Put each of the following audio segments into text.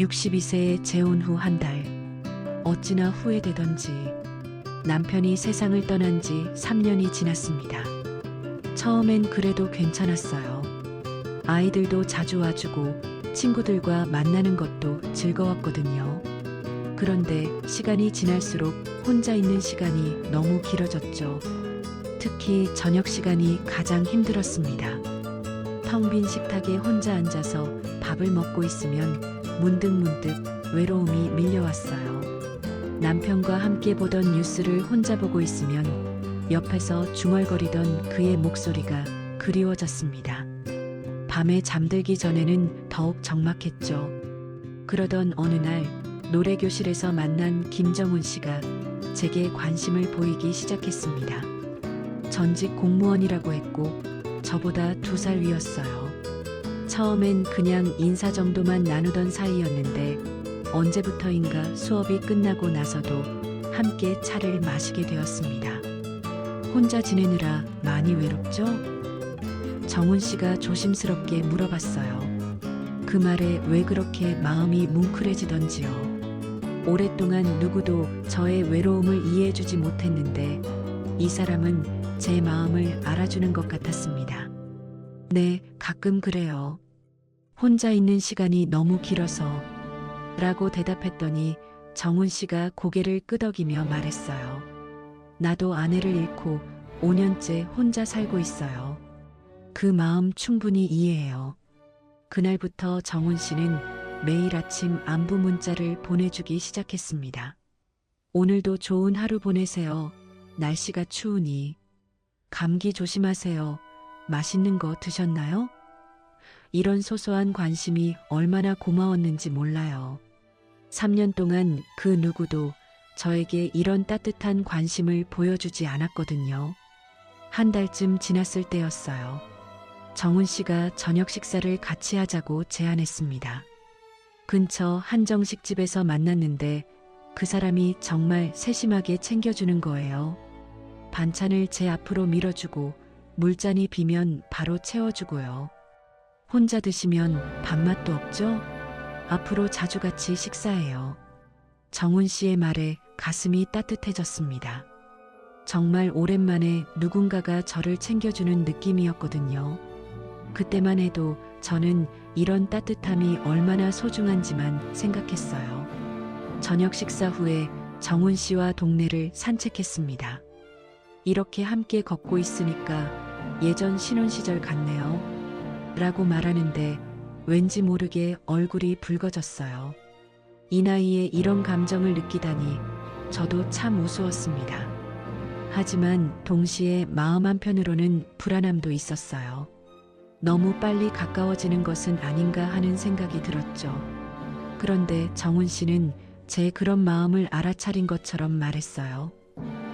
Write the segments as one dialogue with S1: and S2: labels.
S1: 62세에 재혼 후 한 달. 어찌나 후회되던지 남편이 세상을 떠난 지 3년이 지났습니다. 처음엔 그래도 괜찮았어요. 아이들도 자주 와주고 친구들과 만나는 것도 즐거웠거든요. 그런데 시간이 지날수록 혼자 있는 시간이 너무 길어졌죠. 특히 저녁 시간이 가장 힘들었습니다. 텅 빈 식탁에 혼자 앉아서 밥을 먹고 있으면 문득문득 외로움이 밀려왔어요. 남편과 함께 보던 뉴스를 혼자 보고 있으면 옆에서 중얼거리던 그의 목소리가 그리워졌습니다. 밤에 잠들기 전에는 더욱 적막했죠. 그러던 어느 날 노래교실에서 만난 김정훈 씨가 제게 관심을 보이기 시작했습니다. 전직 공무원이라고 했고 저보다 2살 위였어요. 처음엔 그냥 인사 정도만 나누던 사이였는데 언제부터인가 수업이 끝나고 나서도 함께 차를 마시게 되었습니다. 혼자 지내느라 많이 외롭죠? 정훈 씨가 조심스럽게 물어봤어요. 그 말에 왜 그렇게 마음이 뭉클해지던지요. 오랫동안 누구도 저의 외로움을 이해해주지 못했는데 이 사람은 제 마음을 알아주는 것 같았습니다. 네, 가끔 그래요. 혼자 있는 시간이 너무 길어서 라고 대답했더니 정훈 씨가 고개를 끄덕이며 말했어요. 나도 아내를 잃고 5년째 혼자 살고 있어요. 그 마음 충분히 이해해요. 그날부터 정훈 씨는 매일 아침 안부 문자를 보내주기 시작했습니다. 오늘도 좋은 하루 보내세요. 날씨가 추우니. 감기 조심하세요. 맛있는 거 드셨나요? 이런 소소한 관심이 얼마나 고마웠는지 몰라요. 3년 동안 그 누구도 저에게 이런 따뜻한 관심을 보여주지 않았거든요. 한 달쯤 지났을 때였어요. 정훈 씨가 저녁 식사를 같이 하자고 제안했습니다. 근처 한정식집에서 만났는데 그 사람이 정말 세심하게 챙겨주는 거예요. 반찬을 제 앞으로 밀어주고 물잔이 비면 바로 채워주고요. 혼자 드시면 밥맛도 없죠? 앞으로 자주 같이 식사해요. 정훈 씨의 말에 가슴이 따뜻해졌습니다. 정말 오랜만에 누군가가 저를 챙겨주는 느낌이었거든요. 그때만 해도 저는 이런 따뜻함이 얼마나 소중한지만 생각했어요. 저녁 식사 후에 정훈 씨와 동네를 산책했습니다. 이렇게 함께 걷고 있으니까 예전 신혼시절 같네요. 라고 말하는데 왠지 모르게 얼굴이 붉어졌어요. 이 나이에 이런 감정을 느끼다니 저도 참 우스웠습니다. 하지만 동시에 마음 한편으로는 불안함도 있었어요. 너무 빨리 가까워지는 것은 아닌가 하는 생각이 들었죠. 그런데 정훈 씨는 제 그런 마음을 알아차린 것처럼 말했어요.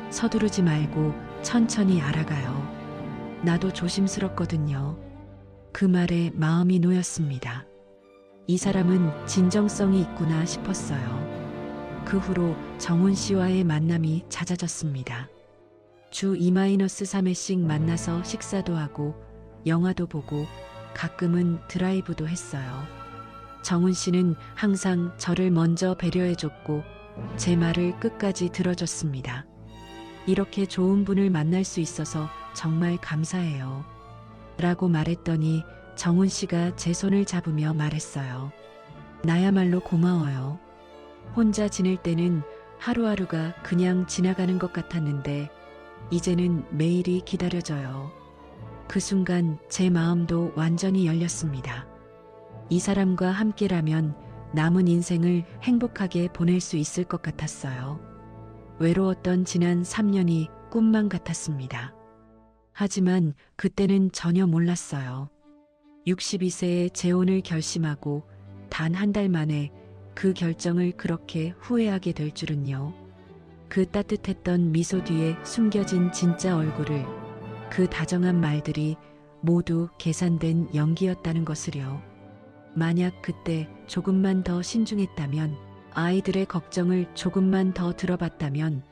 S1: 서두르지 말고 천천히 알아가요. 나도 조심스럽거든요. 그 말에 마음이 놓였습니다. 이 사람은 진정성이 있구나 싶었어요. 그 후로 정훈 씨와의 만남이 잦아졌습니다. 주 2-3회씩 만나서 식사도 하고 영화도 보고 가끔은 드라이브도 했어요. 정훈 씨는 항상 저를 먼저 배려해줬고 제 말을 끝까지 들어줬습니다. 이렇게 좋은 분을 만날 수 있어서 정말 감사해요. 라고 말했더니 정훈 씨가 제 손을 잡으며 말했어요. 나야말로 고마워요. 혼자 지낼 때는 하루하루가 그냥 지나가는 것 같았는데 이제는 매일이 기다려져요. 그 순간 제 마음도 완전히 열렸습니다. 이 사람과 함께라면 남은 인생을 행복하게 보낼 수 있을 것 같았어요. 외로웠던 지난 3년이 꿈만 같았습니다. 하지만 그때는 전혀 몰랐어요. 62세에 재혼을 결심하고 단 한 달 만에 그 결정을 그렇게 후회하게 될 줄은요. 그 따뜻했던 미소 뒤에 숨겨진 진짜 얼굴을, 그 다정한 말들이 모두 계산된 연기였다는 것을요. 만약 그때 조금만 더 신중했다면, 아이들의 걱정을 조금만 더 들어봤다면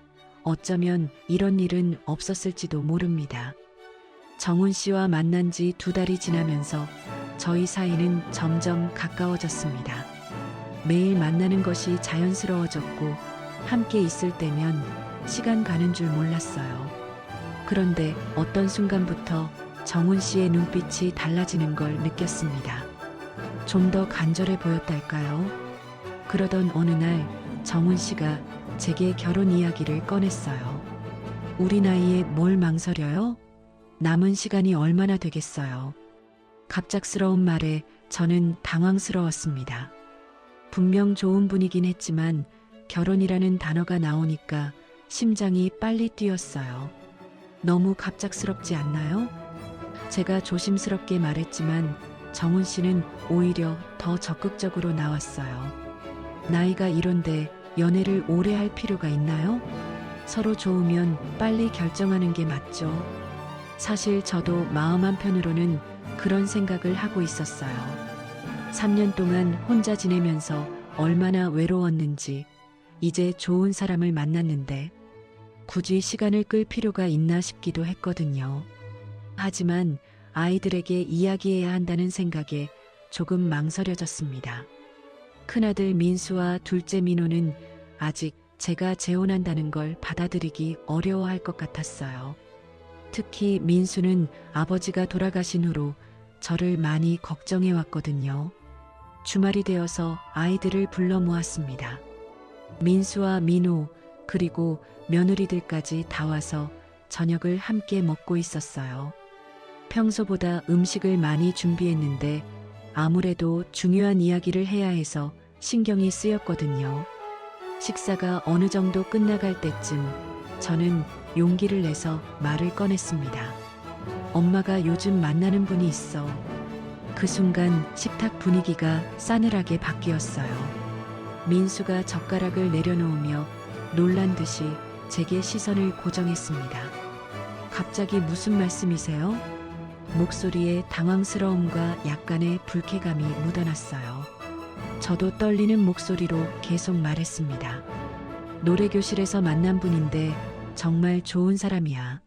S1: 어쩌면 이런 일은 없었을지도 모릅니다. 정훈 씨와 만난 지 2달이 지나면서 저희 사이는 점점 가까워졌습니다. 매일 만나는 것이 자연스러워졌고 함께 있을 때면 시간 가는 줄 몰랐어요. 그런데 어떤 순간부터 정훈 씨의 눈빛이 달라지는 걸 느꼈습니다. 좀 더 간절해 보였달까요? 그러던 어느 날 정훈 씨가 제게 결혼 이야기를 꺼냈어요. 우리 나이에 뭘 망설여요? 남은 시간이 얼마나 되겠어요? 갑작스러운 말에 저는 당황스러웠습니다. 분명 좋은 분이긴 했지만 결혼이라는 단어가 나오니까 심장이 빨리 뛰었어요. 너무 갑작스럽지 않나요? 제가 조심스럽게 말했지만 정훈 씨는 오히려 더 적극적으로 나왔어요. 나이가 이런데 연애를 오래 할 필요가 있나요? 서로 좋으면 빨리 결정하는 게 맞죠. 사실 저도 마음 한편으로는 그런 생각을 하고 있었어요. 3년 동안 혼자 지내면서 얼마나 외로웠는지 이제 좋은 사람을 만났는데 굳이 시간을 끌 필요가 있나 싶기도 했거든요. 하지만 아이들에게 이야기해야 한다는 생각에 조금 망설여졌습니다. 큰아들 민수와 둘째 민호는 아직 제가 재혼한다는 걸 받아들이기 어려워할 것 같았어요. 특히 민수는 아버지가 돌아가신 후로 저를 많이 걱정해 왔거든요. 주말이 되어서 아이들을 불러 모았습니다. 민수와 민호 그리고 며느리들까지 다 와서 저녁을 함께 먹고 있었어요. 평소보다 음식을 많이 준비했는데 아무래도 중요한 이야기를 해야 해서 신경이 쓰였거든요. 식사가 어느 정도 끝나갈 때쯤 저는 용기를 내서 말을 꺼냈습니다. 엄마가 요즘 만나는 분이 있어. 그 순간 식탁 분위기가 싸늘하게 바뀌었어요. 민수가 젓가락을 내려놓으며 놀란 듯이 제게 시선을 고정했습니다. 갑자기 무슨 말씀이세요? 목소리에 당황스러움과 약간의 불쾌감이 묻어났어요. 저도 떨리는 목소리로 계속 말했습니다. 노래교실에서 만난 분인데 정말 좋은 사람이야.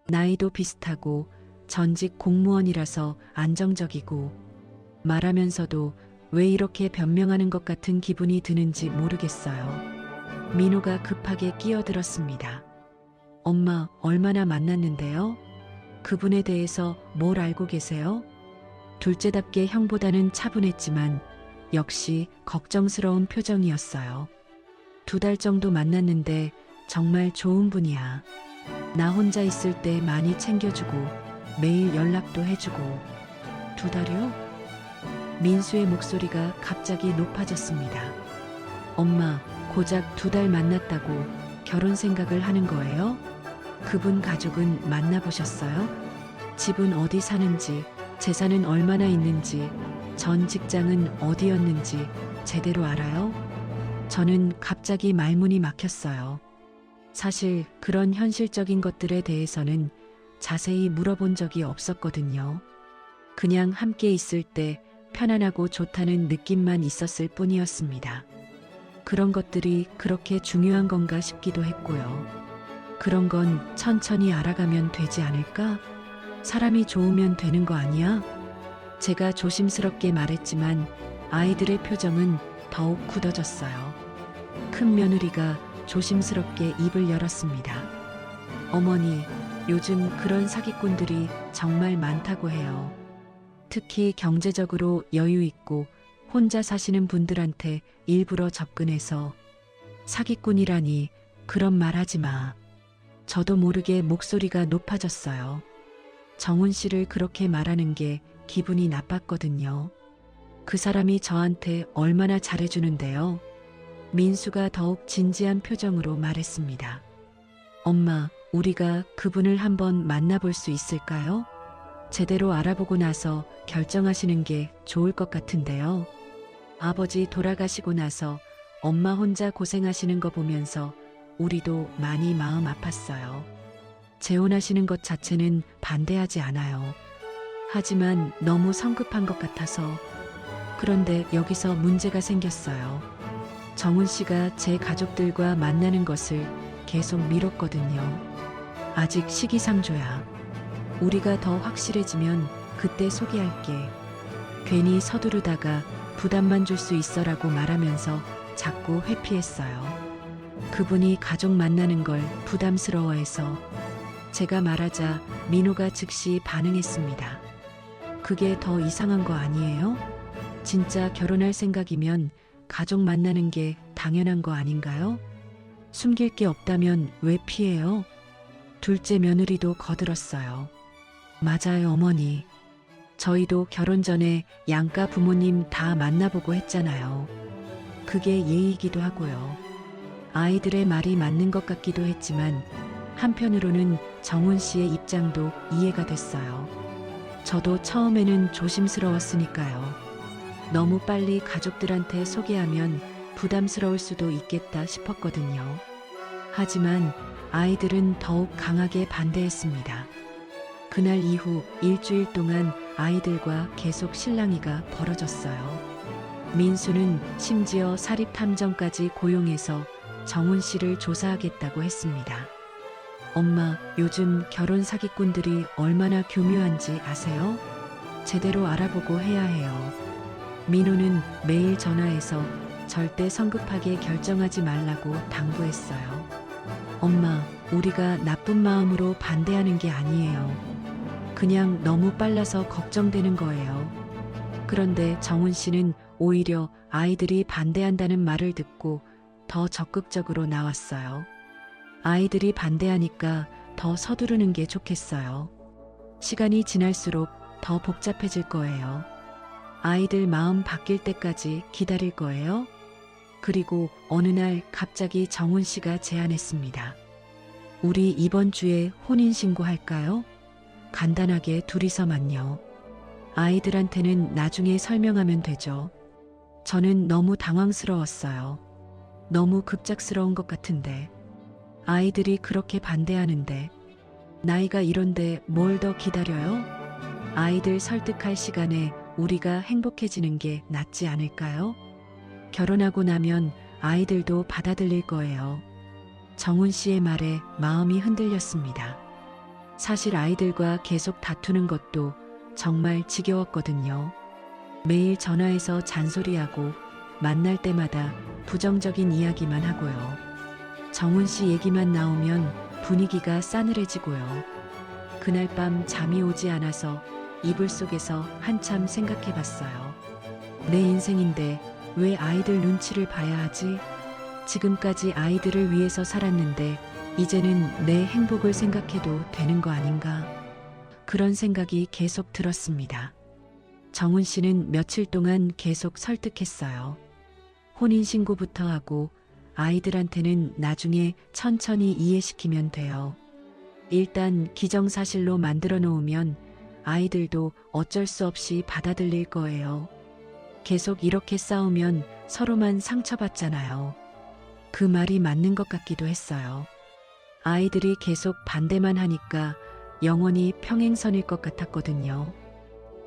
S1: 나이도 비슷하고 전직 공무원이라서 안정적이고 말하면서도 왜 이렇게 변명하는 것 같은 기분이 드는지 모르겠어요. 민호가 급하게 끼어들었습니다. 엄마, 얼마나 만났는데요? 그분에 대해서 뭘 알고 계세요? 둘째답게 형보다는 차분했지만 역시 걱정스러운 표정이었어요. 2달 정도 만났는데 정말 좋은 분이야. 나 혼자 있을 때 많이 챙겨주고 매일 연락도 해주고. 2달이요? 민수의 목소리가 갑자기 높아졌습니다. 엄마, 고작 2달 만났다고 결혼 생각을 하는 거예요? 그분 가족은 만나보셨어요? 집은 어디 사는지, 재산은 얼마나 있는지, 전 직장은 어디였는지 제대로 알아요? 저는 갑자기 말문이 막혔어요. 사실 그런 현실적인 것들에 대해서는 자세히 물어본 적이 없었거든요. 그냥 함께 있을 때 편안하고 좋다는 느낌만 있었을 뿐이었습니다. 그런 것들이 그렇게 중요한 건가 싶기도 했고요. 그런 건 천천히 알아가면 되지 않을까? 사람이 좋으면 되는 거 아니야? 제가 조심스럽게 말했지만 아이들의 표정은 더욱 굳어졌어요. 큰 며느리가 조심스럽게 입을 열었습니다. 어머니, 요즘 그런 사기꾼들이 정말 많다고 해요. 특히 경제적으로 여유 있고 혼자 사시는 분들한테 일부러 접근해서. 사기꾼이라니, 그런 말 하지 마. 저도 모르게 목소리가 높아졌어요. 정훈 씨를 그렇게 말하는 게 기분이 나빴거든요. 그 사람이 저한테 얼마나 잘해주는데요. 민수가 더욱 진지한 표정으로 말했습니다. 엄마, 우리가 그분을 한번 만나볼 수 있을까요? 제대로 알아보고 나서 결정하시는 게 좋을 것 같은데요. 아버지 돌아가시고 나서 엄마 혼자 고생하시는 거 보면서 우리도 많이 마음 아팠어요. 재혼하시는 것 자체는 반대하지 않아요. 하지만 너무 성급한 것 같아서. 그런데 여기서 문제가 생겼어요. 정훈 씨가 제 가족들과 만나는 것을 계속 미뤘거든요. 아직 시기상조야. 우리가 더 확실해지면 그때 소개할게. 괜히 서두르다가 부담만 줄 수 있어라고 말하면서 자꾸 회피했어요. 그분이 가족 만나는 걸 부담스러워해서 제가 말하자 민호가 즉시 반응했습니다. 그게 더 이상한 거 아니에요? 진짜 결혼할 생각이면 가족 만나는 게 당연한 거 아닌가요? 숨길 게 없다면 왜 피해요? 둘째 며느리도 거들었어요. 맞아요, 어머니. 저희도 결혼 전에 양가 부모님 다 만나보고 했잖아요. 그게 예의이기도 하고요. 아이들의 말이 맞는 것 같기도 했지만 한편으로는 정훈 씨의 입장도 이해가 됐어요. 저도 처음에는 조심스러웠으니까요. 너무 빨리 가족들한테 소개하면 부담스러울 수도 있겠다 싶었거든요. 하지만 아이들은 더욱 강하게 반대했습니다. 그날 이후 일주일 동안 아이들과 계속 실랑이가 벌어졌어요. 민수는 심지어 사립탐정까지 고용해서 정훈 씨를 조사하겠다고 했습니다. 엄마, 요즘 결혼 사기꾼들이 얼마나 교묘한지 아세요? 제대로 알아보고 해야 해요. 민호는 매일 전화해서 절대 성급하게 결정하지 말라고 당부했어요. 엄마, 우리가 나쁜 마음으로 반대하는 게 아니에요. 그냥 너무 빨라서 걱정되는 거예요. 그런데 정훈 씨는 오히려 아이들이 반대한다는 말을 듣고 더 적극적으로 나왔어요. 아이들이 반대하니까 더 서두르는 게 좋겠어요. 시간이 지날수록 더 복잡해질 거예요. 아이들 마음 바뀔 때까지 기다릴 거예요. 그리고 어느 날 갑자기 정훈 씨가 제안했습니다. 우리 이번 주에 혼인신고할까요? 간단하게 둘이서만요. 아이들한테는 나중에 설명하면 되죠. 저는 너무 당황스러웠어요. 너무 급작스러운 것 같은데. 아이들이 그렇게 반대하는데. 나이가 이런데 뭘 더 기다려요? 아이들 설득할 시간에 우리가 행복해지는 게 낫지 않을까요? 결혼하고 나면 아이들도 받아들일 거예요. 정훈 씨의 말에 마음이 흔들렸습니다. 사실 아이들과 계속 다투는 것도 정말 지겨웠거든요. 매일 전화해서 잔소리하고 만날 때마다 부정적인 이야기만 하고요. 정훈 씨 얘기만 나오면 분위기가 싸늘해지고요. 그날 밤 잠이 오지 않아서 이불 속에서 한참 생각해 봤어요. 내 인생인데 왜 아이들 눈치를 봐야 하지? 지금까지 아이들을 위해서 살았는데 이제는 내 행복을 생각해도 되는 거 아닌가? 그런 생각이 계속 들었습니다. 정훈 씨는 며칠 동안 계속 설득했어요. 혼인신고부터 하고 아이들한테는 나중에 천천히 이해시키면 돼요. 일단 기정사실로 만들어 놓으면 아이들도 어쩔 수 없이 받아들일 거예요. 계속 이렇게 싸우면 서로만 상처받잖아요. 그 말이 맞는 것 같기도 했어요. 아이들이 계속 반대만 하니까 영원히 평행선일 것 같았거든요.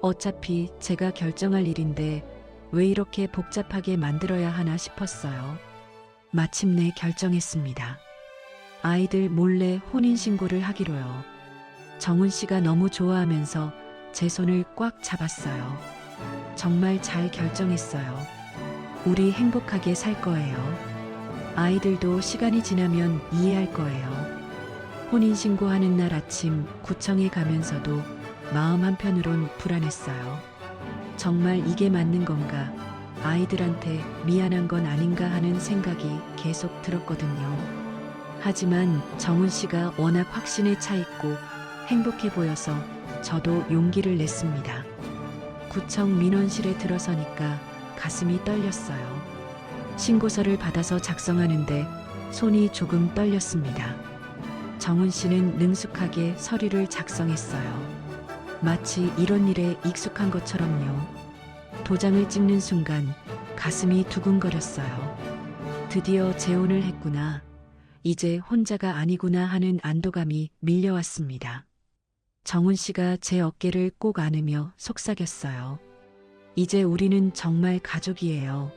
S1: 어차피 제가 결정할 일인데 왜 이렇게 복잡하게 만들어야 하나 싶었어요. 마침내 결정했습니다. 아이들 몰래 혼인신고를 하기로요. 정훈 씨가 너무 좋아하면서 제 손을 꽉 잡았어요. 정말 잘 결정했어요. 우리 행복하게 살 거예요. 아이들도 시간이 지나면 이해할 거예요. 혼인신고하는 날 아침 구청에 가면서도 마음 한편으론 불안했어요. 정말 이게 맞는 건가? 아이들한테 미안한 건 아닌가 하는 생각이 계속 들었거든요. 하지만 정훈 씨가 워낙 확신에 차 있고 행복해 보여서 저도 용기를 냈습니다. 구청 민원실에 들어서니까 가슴이 떨렸어요. 신고서를 받아서 작성하는데 손이 조금 떨렸습니다. 정훈 씨는 능숙하게 서류를 작성했어요. 마치 이런 일에 익숙한 것처럼요. 도장을 찍는 순간 가슴이 두근거렸어요. 드디어 재혼을 했구나. 이제 혼자가 아니구나 하는 안도감이 밀려왔습니다. 정훈 씨가 제 어깨를 꼭 안으며 속삭였어요. 이제 우리는 정말 가족이에요.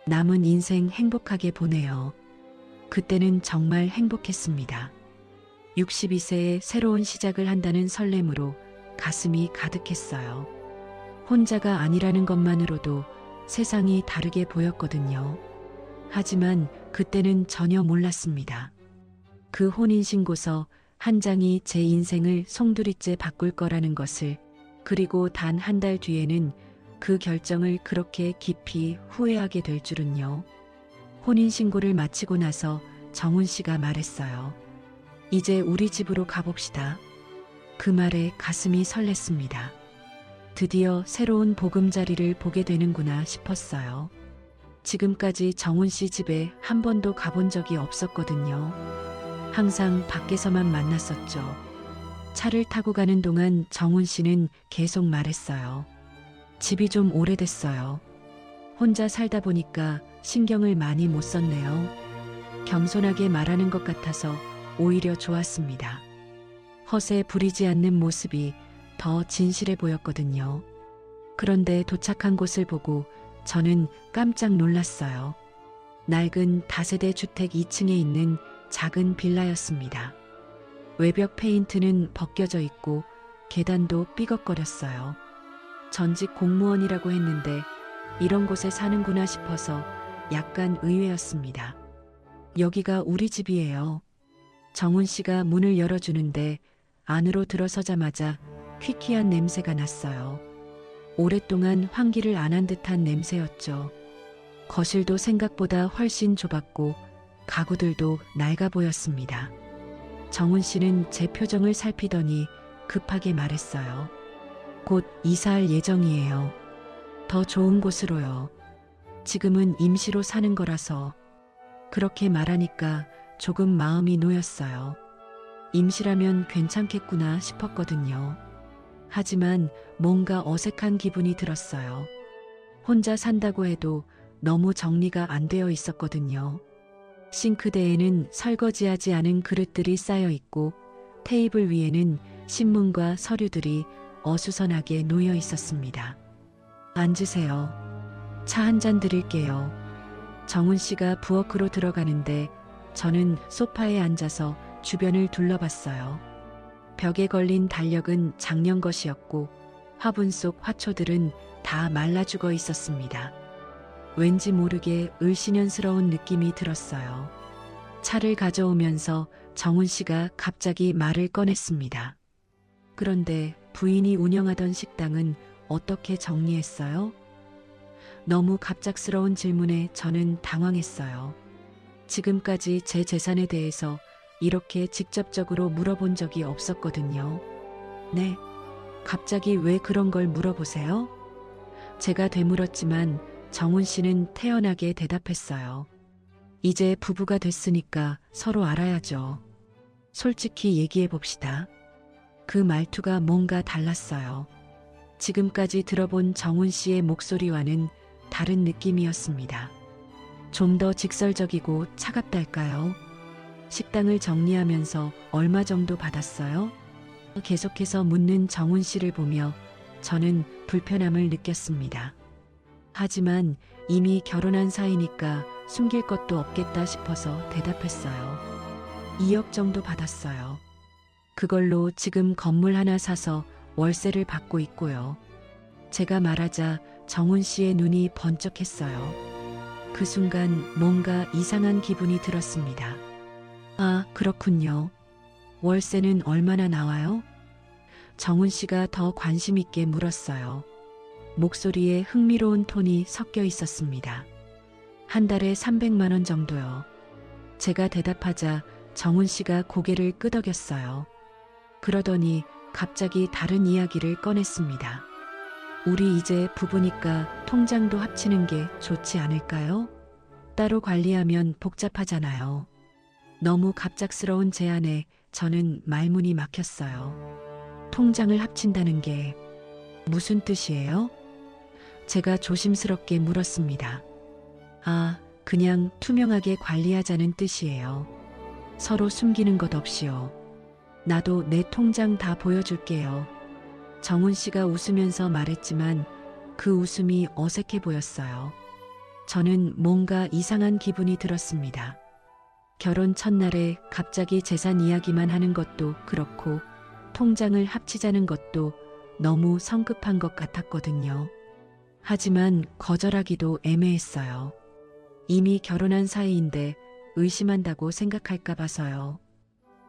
S1: 남은 인생 행복하게 보내요. 그때는 정말 행복했습니다. 62세에 새로운 시작을 한다는 설렘으로 가슴이 가득했어요. 혼자가 아니라는 것만으로도 세상이 다르게 보였거든요. 하지만 그때는 전혀 몰랐습니다. 그 혼인신고서 한 장이 제 인생을 송두리째 바꿀 거라는 것을, 그리고 단 한 달 뒤에는 그 결정을 그렇게 깊이 후회하게 될 줄은요. 혼인신고를 마치고 나서 정훈 씨가 말했어요. 이제 우리 집으로 가봅시다. 그 말에 가슴이 설렜습니다. 드디어 새로운 보금자리를 보게 되는구나 싶었어요. 지금까지 정훈 씨 집에 한 번도 가본 적이 없었거든요. 항상 밖에서만 만났었죠. 차를 타고 가는 동안 정훈 씨는 계속 말했어요. 집이 좀 오래됐어요. 혼자 살다 보니까 신경을 많이 못 썼네요. 겸손하게 말하는 것 같아서 오히려 좋았습니다. 허세 부리지 않는 모습이 더 진실해 보였거든요. 그런데 도착한 곳을 보고 저는 깜짝 놀랐어요. 낡은 다세대 주택 2층에 있는 작은 빌라였습니다. 외벽 페인트는 벗겨져 있고 계단도 삐걱거렸어요. 전직 공무원이라고 했는데 이런 곳에 사는구나 싶어서 약간 의외였습니다. 여기가 우리 집이에요. 정훈 씨가 문을 열어주는데 안으로 들어서자마자 퀴퀴한 냄새가 났어요. 오랫동안 환기를 안 한 듯한 냄새였죠. 거실도 생각보다 훨씬 좁았고 가구들도 낡아 보였습니다. 정훈 씨는 제 표정을 살피더니 급하게 말했어요. 곧 이사할 예정이에요. 더 좋은 곳으로요. 지금은 임시로 사는 거라서. 그렇게 말하니까 조금 마음이 놓였어요. 임시라면 괜찮겠구나 싶었거든요. 하지만 뭔가 어색한 기분이 들었어요. 혼자 산다고 해도 너무 정리가 안 되어 있었거든요. 싱크대에는 설거지하지 않은 그릇들이 쌓여 있고 테이블 위에는 신문과 서류들이 어수선하게 놓여 있었습니다. 앉으세요. 차 한 잔 드릴게요. 정훈 씨가 부엌으로 들어가는데 저는 소파에 앉아서 주변을 둘러봤어요. 벽에 걸린 달력은 작년 것이었고 화분 속 화초들은 다 말라 죽어 있었습니다. 왠지 모르게 을씨년스러운 느낌이 들었어요. 차를 가져오면서 정훈 씨가 갑자기 말을 꺼냈습니다. 그런데 부인이 운영하던 식당은 어떻게 정리했어요? 너무 갑작스러운 질문에 저는 당황했어요. 지금까지 제 재산에 대해서 이렇게 직접적으로 물어본 적이 없었거든요. 네, 갑자기 왜 그런 걸 물어보세요? 제가 되물었지만 정훈 씨는 태연하게 대답했어요. 이제 부부가 됐으니까 서로 알아야죠. 솔직히 얘기해 봅시다. 그 말투가 뭔가 달랐어요. 지금까지 들어본 정훈 씨의 목소리와는 다른 느낌이었습니다. 좀 더 직설적이고 차갑달까요? 식당을 정리하면서 얼마 정도 받았어요? 계속해서 묻는 정훈 씨를 보며 저는 불편함을 느꼈습니다. 하지만 이미 결혼한 사이니까 숨길 것도 없겠다 싶어서 대답했어요. 2억 정도 받았어요. 그걸로 지금 건물 하나 사서 월세를 받고 있고요. 제가 말하자 정훈 씨의 눈이 번쩍했어요. 그 순간 뭔가 이상한 기분이 들었습니다. 아, 그렇군요. 월세는 얼마나 나와요? 정훈 씨가 더 관심 있게 물었어요. 목소리에 흥미로운 톤이 섞여 있었습니다. 한 달에 300만 원 정도요. 제가 대답하자 정훈 씨가 고개를 끄덕였어요. 그러더니 갑자기 다른 이야기를 꺼냈습니다. 우리 이제 부부니까 통장도 합치는 게 좋지 않을까요? 따로 관리하면 복잡하잖아요. 너무 갑작스러운 제안에 저는 말문이 막혔어요. 통장을 합친다는 게 무슨 뜻이에요? 제가 조심스럽게 물었습니다. 아, 그냥 투명하게 관리하자는 뜻이에요. 서로 숨기는 것 없이요. 나도 내 통장 다 보여줄게요. 정훈 씨가 웃으면서 말했지만 그 웃음이 어색해 보였어요. 저는 뭔가 이상한 기분이 들었습니다. 결혼 첫날에 갑자기 재산 이야기만 하는 것도 그렇고 통장을 합치자는 것도 너무 성급한 것 같았거든요. 하지만 거절하기도 애매했어요. 이미 결혼한 사이인데 의심한다고 생각할까 봐서요.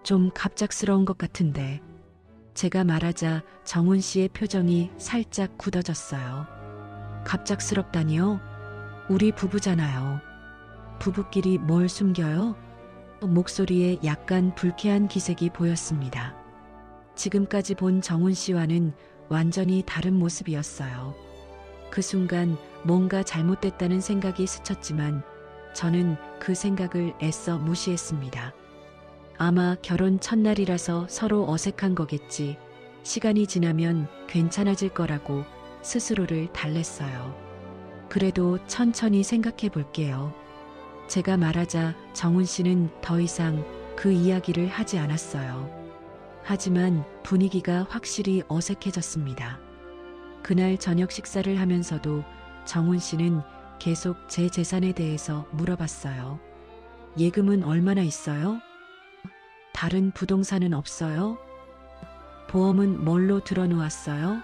S1: 좀 갑작스러운 것 같은데. 제가 말하자 정훈 씨의 표정이 살짝 굳어졌어요. 갑작스럽다니요? 우리 부부잖아요. 부부끼리 뭘 숨겨요? 목소리에 약간 불쾌한 기색이 보였습니다. 지금까지 본 정훈 씨와는 완전히 다른 모습이었어요. 그 순간 뭔가 잘못됐다는 생각이 스쳤지만 저는 그 생각을 애써 무시했습니다. 아마 결혼 첫날이라서 서로 어색한 거겠지. 시간이 지나면 괜찮아질 거라고 스스로를 달랬어요. 그래도 천천히 생각해 볼게요. 제가 말하자 정훈 씨는 더 이상 그 이야기를 하지 않았어요. 하지만 분위기가 확실히 어색해졌습니다. 그날 저녁 식사를 하면서도 정훈 씨는 계속 제 재산에 대해서 물어봤어요. 예금은 얼마나 있어요? 다른 부동산은 없어요? 보험은 뭘로 들어놓았어요?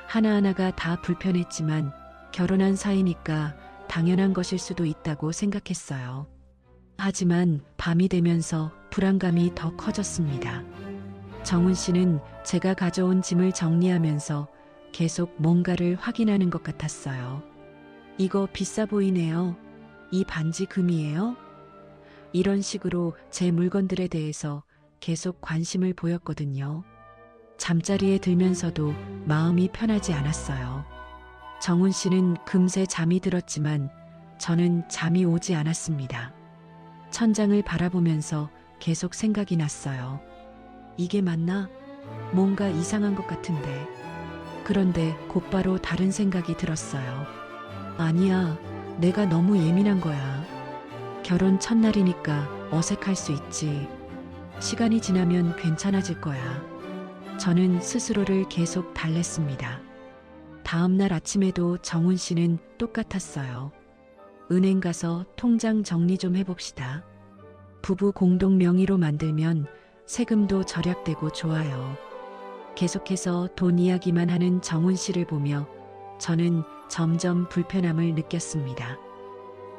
S1: 하나하나가 다 불편했지만 결혼한 사이니까 당연한 것일 수도 있다고 생각했어요. 하지만 밤이 되면서 불안감이 더 커졌습니다. 정훈 씨는 제가 가져온 짐을 정리하면서 계속 뭔가를 확인하는 것 같았어요. 이거 비싸 보이네요. 이 반지 금이에요? 이런 식으로 제 물건들에 대해서 계속 관심을 보였거든요. 잠자리에 들면서도 마음이 편하지 않았어요. 정훈 씨는 금세 잠이 들었지만 저는 잠이 오지 않았습니다. 천장을 바라보면서 계속 생각이 났어요. 이게 맞나? 뭔가 이상한 것 같은데. 그런데 곧바로 다른 생각이 들었어요. 아니야, 내가 너무 예민한 거야. 결혼 첫날이니까 어색할 수 있지. 시간이 지나면 괜찮아질 거야. 저는 스스로를 계속 달랬습니다. 다음 날 아침에도 정훈 씨는 똑같았어요. 은행 가서 통장 정리 좀 해봅시다. 부부 공동 명의로 만들면 세금도 절약되고 좋아요. 계속해서 돈 이야기만 하는 정훈 씨를 보며 저는 점점 불편함을 느꼈습니다.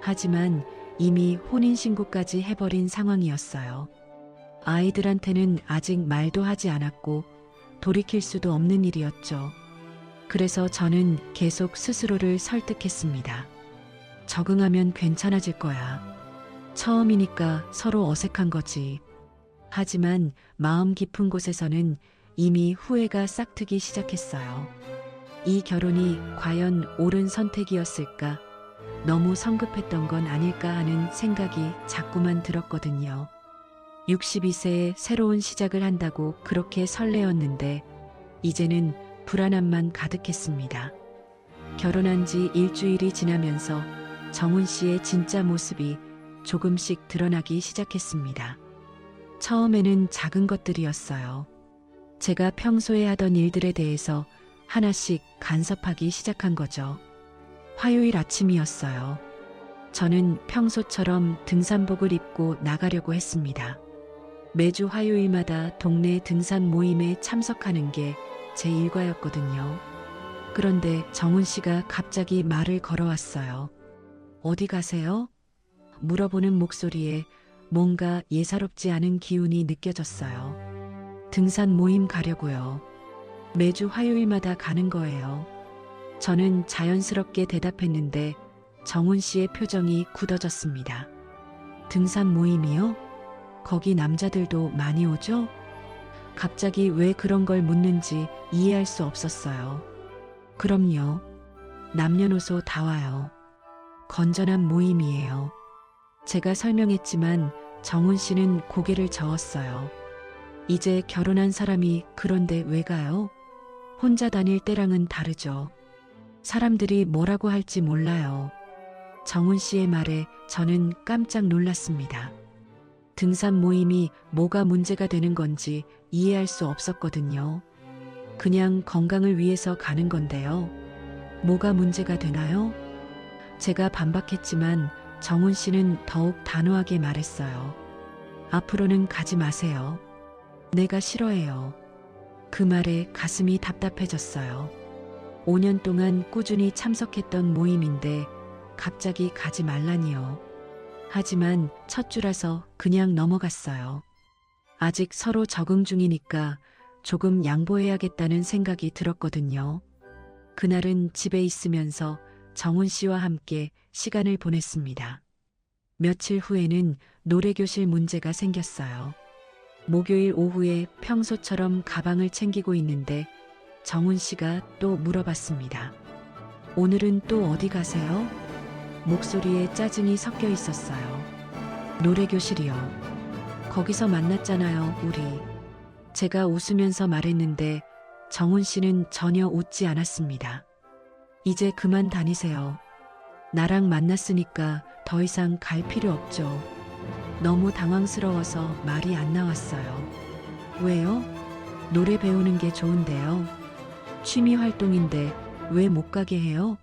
S1: 하지만 이미 혼인신고까지 해버린 상황이었어요. 아이들한테는 아직 말도 하지 않았고 돌이킬 수도 없는 일이었죠. 그래서 저는 계속 스스로를 설득했습니다. 적응하면 괜찮아질 거야. 처음이니까 서로 어색한 거지. 하지만 마음 깊은 곳에서는 이미 후회가 싹트기 시작했어요. 이 결혼이 과연 옳은 선택이었을까? 너무 성급했던 건 아닐까 하는 생각이 자꾸만 들었거든요. 62세에 새로운 시작을 한다고 그렇게 설레었는데 이제는 불안함만 가득했습니다. 결혼한 지 일주일이 지나면서 정훈 씨의 진짜 모습이 조금씩 드러나기 시작했습니다. 처음에는 작은 것들이었어요. 제가 평소에 하던 일들에 대해서 하나씩 간섭하기 시작한 거죠. 화요일 아침이었어요. 저는 평소처럼 등산복을 입고 나가려고 했습니다. 매주 화요일마다 동네 등산 모임에 참석하는 게 제 일과였거든요. 그런데 정훈 씨가 갑자기 말을 걸어왔어요. 어디 가세요? 물어보는 목소리에 뭔가 예사롭지 않은 기운이 느껴졌어요. 등산 모임 가려고요. 매주 화요일마다 가는 거예요. 저는 자연스럽게 대답했는데 정훈 씨의 표정이 굳어졌습니다. 등산 모임이요? 거기 남자들도 많이 오죠? 갑자기 왜 그런 걸 묻는지 이해할 수 없었어요. 그럼요. 남녀노소 다 와요. 건전한 모임이에요. 제가 설명했지만 정훈 씨는 고개를 저었어요. 이제 결혼한 사람이 그런데 왜 가요? 혼자 다닐 때랑은 다르죠. 사람들이 뭐라고 할지 몰라요. 정훈 씨의 말에 저는 깜짝 놀랐습니다. 등산 모임이 뭐가 문제가 되는 건지 이해할 수 없었거든요. 그냥 건강을 위해서 가는 건데요. 뭐가 문제가 되나요? 제가 반박했지만 정훈 씨는 더욱 단호하게 말했어요. 앞으로는 가지 마세요. 내가 싫어해요. 그 말에 가슴이 답답해졌어요. 5년 동안 꾸준히 참석했던 모임인데 갑자기 가지 말라니요. 하지만 첫 주라서 그냥 넘어갔어요. 아직 서로 적응 중이니까 조금 양보해야겠다는 생각이 들었거든요. 그날은 집에 있으면서 정훈 씨와 함께 시간을 보냈습니다. 며칠 후에는 노래교실 문제가 생겼어요. 목요일 오후에 평소처럼 가방을 챙기고 있는데 정훈 씨가 또 물어봤습니다. 오늘은 또 어디 가세요? 목소리에 짜증이 섞여 있었어요. 노래교실이요. 거기서 만났잖아요, 우리. 제가 웃으면서 말했는데 정훈 씨는 전혀 웃지 않았습니다. 이제 그만 다니세요. 나랑 만났으니까 더 이상 갈 필요 없죠. 너무 당황스러워서 말이 안 나왔어요. 왜요? 노래 배우는 게 좋은데요. 취미 활동인데 왜 못 가게 해요?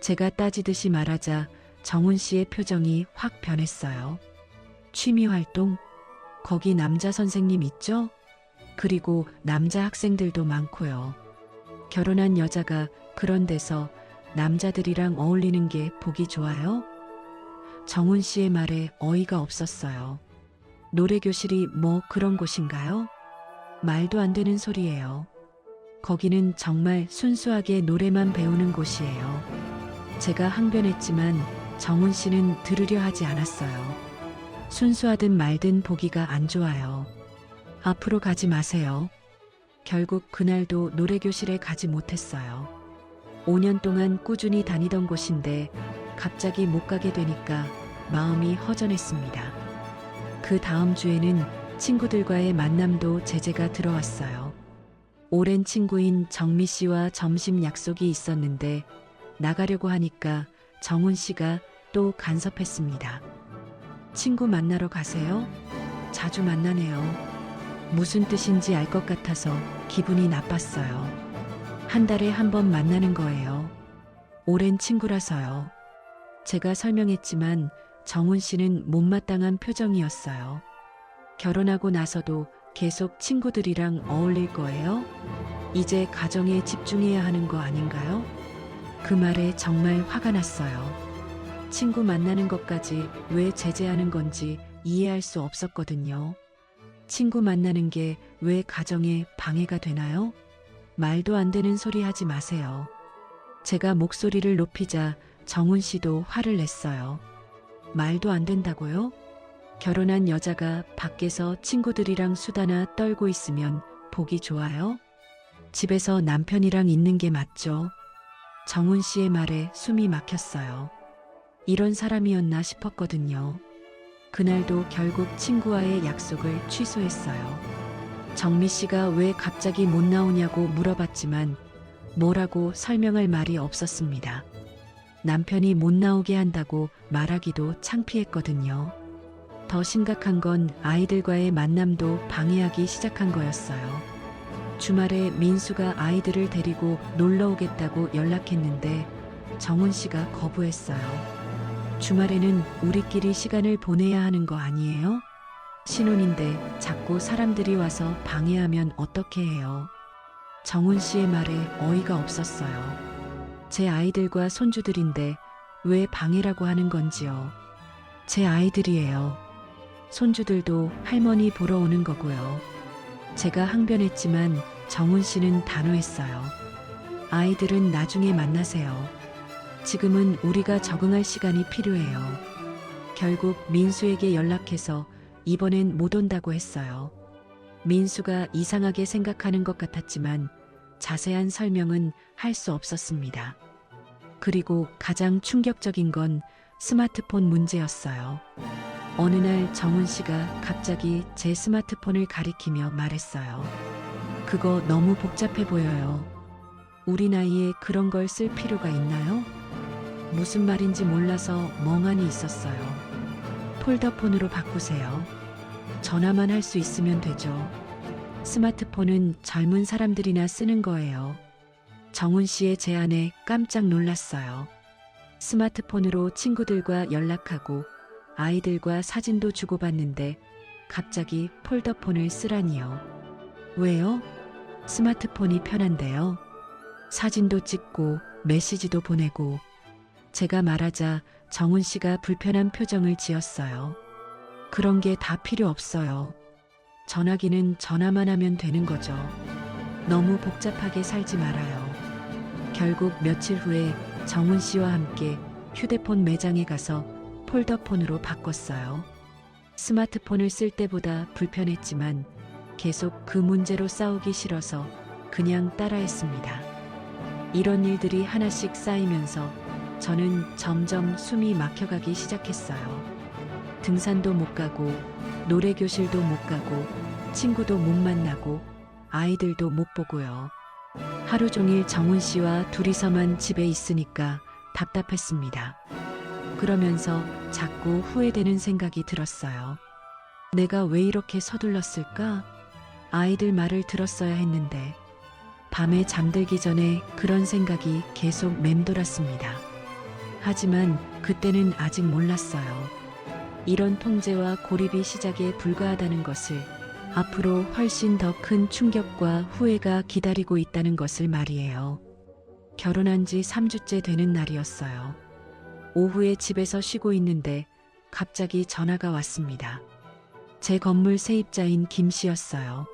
S1: 제가 따지듯이 말하자 정훈 씨의 표정이 확 변했어요. 취미 활동? 거기 남자 선생님 있죠? 그리고 남자 학생들도 많고요. 결혼한 여자가 그런 데서 남자들이랑 어울리는 게 보기 좋아요? 정훈 씨의 말에 어이가 없었어요. 노래교실이 뭐 그런 곳인가요? 말도 안 되는 소리예요. 거기는 정말 순수하게 노래만 배우는 곳이에요. 제가 항변했지만 정훈 씨는 들으려 하지 않았어요. 순수하든 말든 보기가 안 좋아요. 앞으로 가지 마세요. 결국 그날도 노래교실에 가지 못했어요. 5년 동안 꾸준히 다니던 곳인데 갑자기 못 가게 되니까 마음이 허전했습니다. 그 다음 주에는 친구들과의 만남도 제재가 들어왔어요. 오랜 친구인 정미 씨와 점심 약속이 있었는데 나가려고 하니까 정훈 씨가 또 간섭했습니다. 친구 만나러 가세요? 자주 만나네요. 무슨 뜻인지 알 것 같아서 기분이 나빴어요. 한 달에 한 번 만나는 거예요. 오랜 친구라서요. 제가 설명했지만 정훈 씨는 못마땅한 표정이었어요. 결혼하고 나서도 계속 친구들이랑 어울릴 거예요? 이제 가정에 집중해야 하는 거 아닌가요? 그 말에 정말 화가 났어요. 친구 만나는 것까지 왜 제재하는 건지 이해할 수 없었거든요. 친구 만나는 게 왜 가정에 방해가 되나요? 말도 안 되는 소리 하지 마세요. 제가 목소리를 높이자 정훈 씨도 화를 냈어요. 말도 안 된다고요? 결혼한 여자가 밖에서 친구들이랑 수다나 떨고 있으면 보기 좋아요? 집에서 남편이랑 있는 게 맞죠? 정훈 씨의 말에 숨이 막혔어요. 이런 사람이었나 싶었거든요. 그날도 결국 친구와의 약속을 취소했어요. 정미 씨가 왜 갑자기 못 나오냐고 물어봤지만 뭐라고 설명할 말이 없었습니다. 남편이 못 나오게 한다고 말하기도 창피했거든요. 더 심각한 건 아이들과의 만남도 방해하기 시작한 거였어요. 주말에 민수가 아이들을 데리고 놀러 오겠다고 연락했는데 정훈 씨가 거부했어요. 주말에는 우리끼리 시간을 보내야 하는 거 아니에요? 신혼인데 자꾸 사람들이 와서 방해하면 어떻게 해요? 정훈 씨의 말에 어이가 없었어요. 제 아이들과 손주들인데 왜 방해라고 하는 건지요. 제 아이들이에요. 손주들도 할머니 보러 오는 거고요. 제가 항변했지만 정훈 씨는 단호했어요. 아이들은 나중에 만나세요. 지금은 우리가 적응할 시간이 필요해요. 결국 민수에게 연락해서 이번엔 못 온다고 했어요. 민수가 이상하게 생각하는 것 같았지만 자세한 설명은 할 수 없었습니다. 그리고 가장 충격적인 건 스마트폰 문제였어요. 어느 날 정훈 씨가 갑자기 제 스마트폰을 가리키며 말했어요. 그거 너무 복잡해 보여요. 우리 나이에 그런 걸 쓸 필요가 있나요? 무슨 말인지 몰라서 멍하니 있었어요. 폴더폰으로 바꾸세요. 전화만 할 수 있으면 되죠. 스마트폰은 젊은 사람들이나 쓰는 거예요. 정훈 씨의 제안에 깜짝 놀랐어요. 스마트폰으로 친구들과 연락하고 아이들과 사진도 주고받는데 갑자기 폴더폰을 쓰라니요. 왜요? 스마트폰이 편한데요. 사진도 찍고 메시지도 보내고 제가 말하자 정훈 씨가 불편한 표정을 지었어요. 그런 게 다 필요 없어요. 전화기는 전화만 하면 되는 거죠. 너무 복잡하게 살지 말아요. 결국 며칠 후에 정훈 씨와 함께 휴대폰 매장에 가서 폴더폰으로 바꿨어요. 스마트폰을 쓸 때보다 불편했지만 계속 그 문제로 싸우기 싫어서 그냥 따라했습니다. 이런 일들이 하나씩 쌓이면서 저는 점점 숨이 막혀가기 시작했어요. 등산도 못 가고 노래교실도 못 가고 친구도 못 만나고 아이들도 못 보고요. 하루 종일 정훈 씨와 둘이서만 집에 있으니까 답답했습니다. 그러면서 자꾸 후회되는 생각이 들었어요. 내가 왜 이렇게 서둘렀을까? 아이들 말을 들었어야 했는데 밤에 잠들기 전에 그런 생각이 계속 맴돌았습니다. 하지만 그때는 아직 몰랐어요. 이런 통제와 고립이 시작에 불과하다는 것을, 앞으로 훨씬 더 큰 충격과 후회가 기다리고 있다는 것을 말이에요. 결혼한 지 3주째 되는 날이었어요. 오후에 집에서 쉬고 있는데 갑자기 전화가 왔습니다. 제 건물 세입자인 김 씨였어요.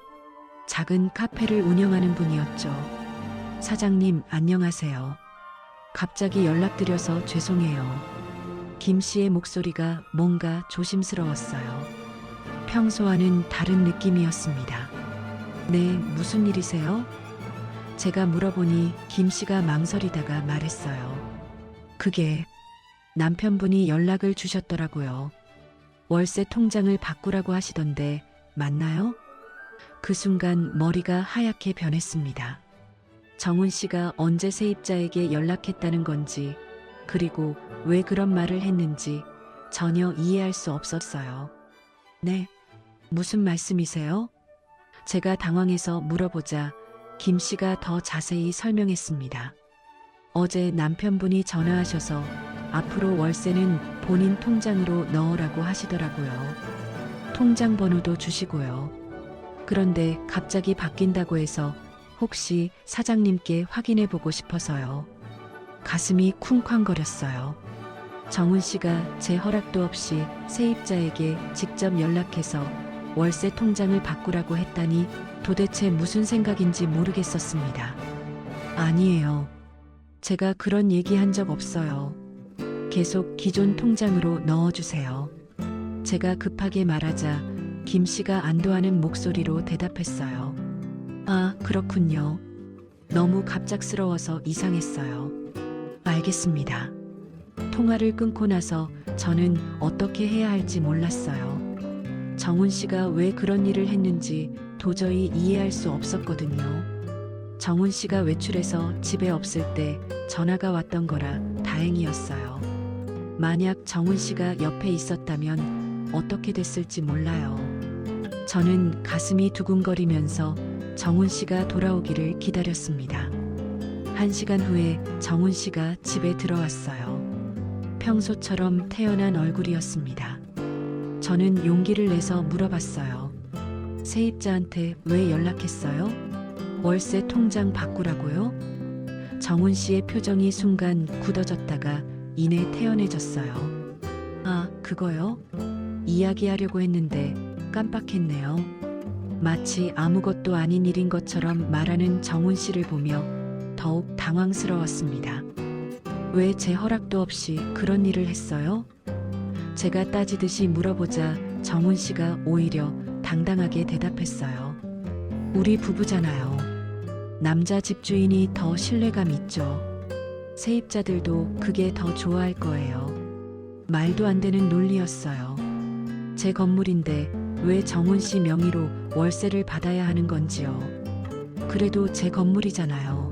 S1: 작은 카페를 운영하는 분이었죠. 사장님, 안녕하세요. 갑자기 연락드려서 죄송해요. 김 씨의 목소리가 뭔가 조심스러웠어요. 평소와는 다른 느낌이었습니다. 네, 무슨 일이세요? 제가 물어보니 김 씨가 망설이다가 말했어요. 그게 남편분이 연락을 주셨더라고요. 월세 통장을 바꾸라고 하시던데 맞나요? 그 순간 머리가 하얗게 변했습니다. 정훈 씨가 언제 세입자에게 연락했다는 건지, 그리고 왜 그런 말을 했는지 전혀 이해할 수 없었어요. 네, 무슨 말씀이세요? 제가 당황해서 물어보자 김 씨가 더 자세히 설명했습니다. 어제 남편분이 전화하셔서 앞으로 월세는 본인 통장으로 넣으라고 하시더라고요. 통장 번호도 주시고요. 그런데 갑자기 바뀐다고 해서 혹시 사장님께 확인해 보고 싶어서요. 가슴이 쿵쾅거렸어요. 정훈 씨가 제 허락도 없이 세입자에게 직접 연락해서 월세 통장을 바꾸라고 했다니 도대체 무슨 생각인지 모르겠었습니다. 아니에요. 제가 그런 얘기한 적 없어요. 계속 기존 통장으로 넣어주세요. 제가 급하게 말하자 김 씨가 안도하는 목소리로 대답했어요. 아, 그렇군요. 너무 갑작스러워서 이상했어요. 알겠습니다. 통화를 끊고 나서 저는 어떻게 해야 할지 몰랐어요. 정훈 씨가 왜 그런 일을 했는지 도저히 이해할 수 없었거든요. 정훈 씨가 외출해서 집에 없을 때 전화가 왔던 거라 다행이었어요. 만약 정훈 씨가 옆에 있었다면 어떻게 됐을지 몰라요. 저는 가슴이 두근거리면서 정훈 씨가 돌아오기를 기다렸습니다. 1시간 후에 정훈 씨가 집에 들어왔어요. 평소처럼 태연한 얼굴이었습니다. 저는 용기를 내서 물어봤어요. 세입자한테 왜 연락했어요? 월세 통장 바꾸라고요? 정훈 씨의 표정이 순간 굳어졌다가 이내 태연해졌어요. 아, 그거요? 이야기하려고 했는데 깜빡했네요. 마치 아무것도 아닌 일인 것처럼 말하는 정훈 씨를 보며 더욱 당황스러웠습니다. 왜 제 허락도 없이 그런 일을 했어요? 제가 따지듯이 물어보자 정훈 씨가 오히려 당당하게 대답했어요. 우리 부부잖아요. 남자 집주인이 더 신뢰감 있죠. 세입자들도 그게 더 좋아할 거예요. 말도 안 되는 논리였어요. 제 건물인데 왜 정훈 씨 명의로 월세를 받아야 하는 건지요. 그래도 제 건물이잖아요.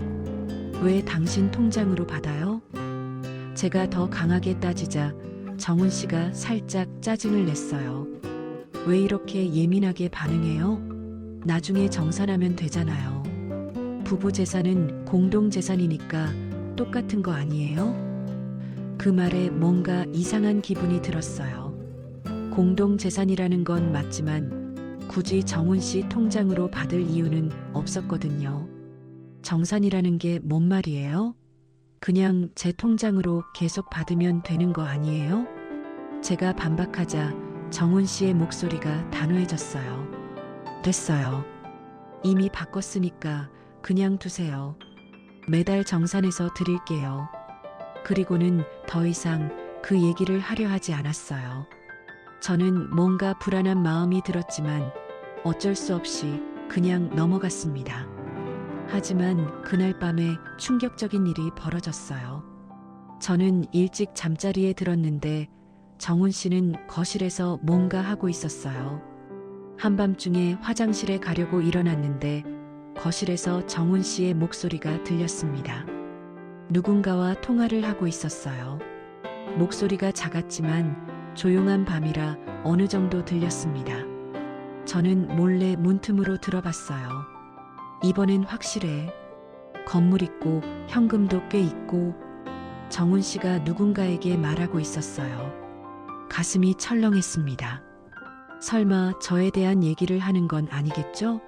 S1: 왜 당신 통장으로 받아요? 제가 더 강하게 따지자 정훈 씨가 살짝 짜증을 냈어요. 왜 이렇게 예민하게 반응해요? 나중에 정산하면 되잖아요. 부부 재산은 공동 재산이니까 똑같은 거 아니에요? 그 말에 뭔가 이상한 기분이 들었어요. 공동 재산이라는 건 맞지만 굳이 정훈 씨 통장으로 받을 이유는 없었거든요. 정산이라는 게 뭔 말이에요? 그냥 제 통장으로 계속 받으면 되는 거 아니에요? 제가 반박하자 정훈 씨의 목소리가 단호해졌어요. 됐어요. 이미 바꿨으니까 그냥 두세요. 매달 정산해서 드릴게요. 그리고는 더 이상 그 얘기를 하려 하지 않았어요. 저는 뭔가 불안한 마음이 들었지만 어쩔 수 없이 그냥 넘어갔습니다. 하지만 그날 밤에 충격적인 일이 벌어졌어요. 저는 일찍 잠자리에 들었는데 정훈 씨는 거실에서 뭔가 하고 있었어요. 한밤중에 화장실에 가려고 일어났는데 거실에서 정훈 씨의 목소리가 들렸습니다. 누군가와 통화를 하고 있었어요. 목소리가 작았지만 조용한 밤이라 어느 정도 들렸습니다. 저는 몰래 문틈으로 들어봤어요. 이번엔 확실해. 건물 있고 현금도 꽤 있고 정훈 씨가 누군가에게 말하고 있었어요. 가슴이 철렁했습니다. 설마 저에 대한 얘기를 하는 건 아니겠죠?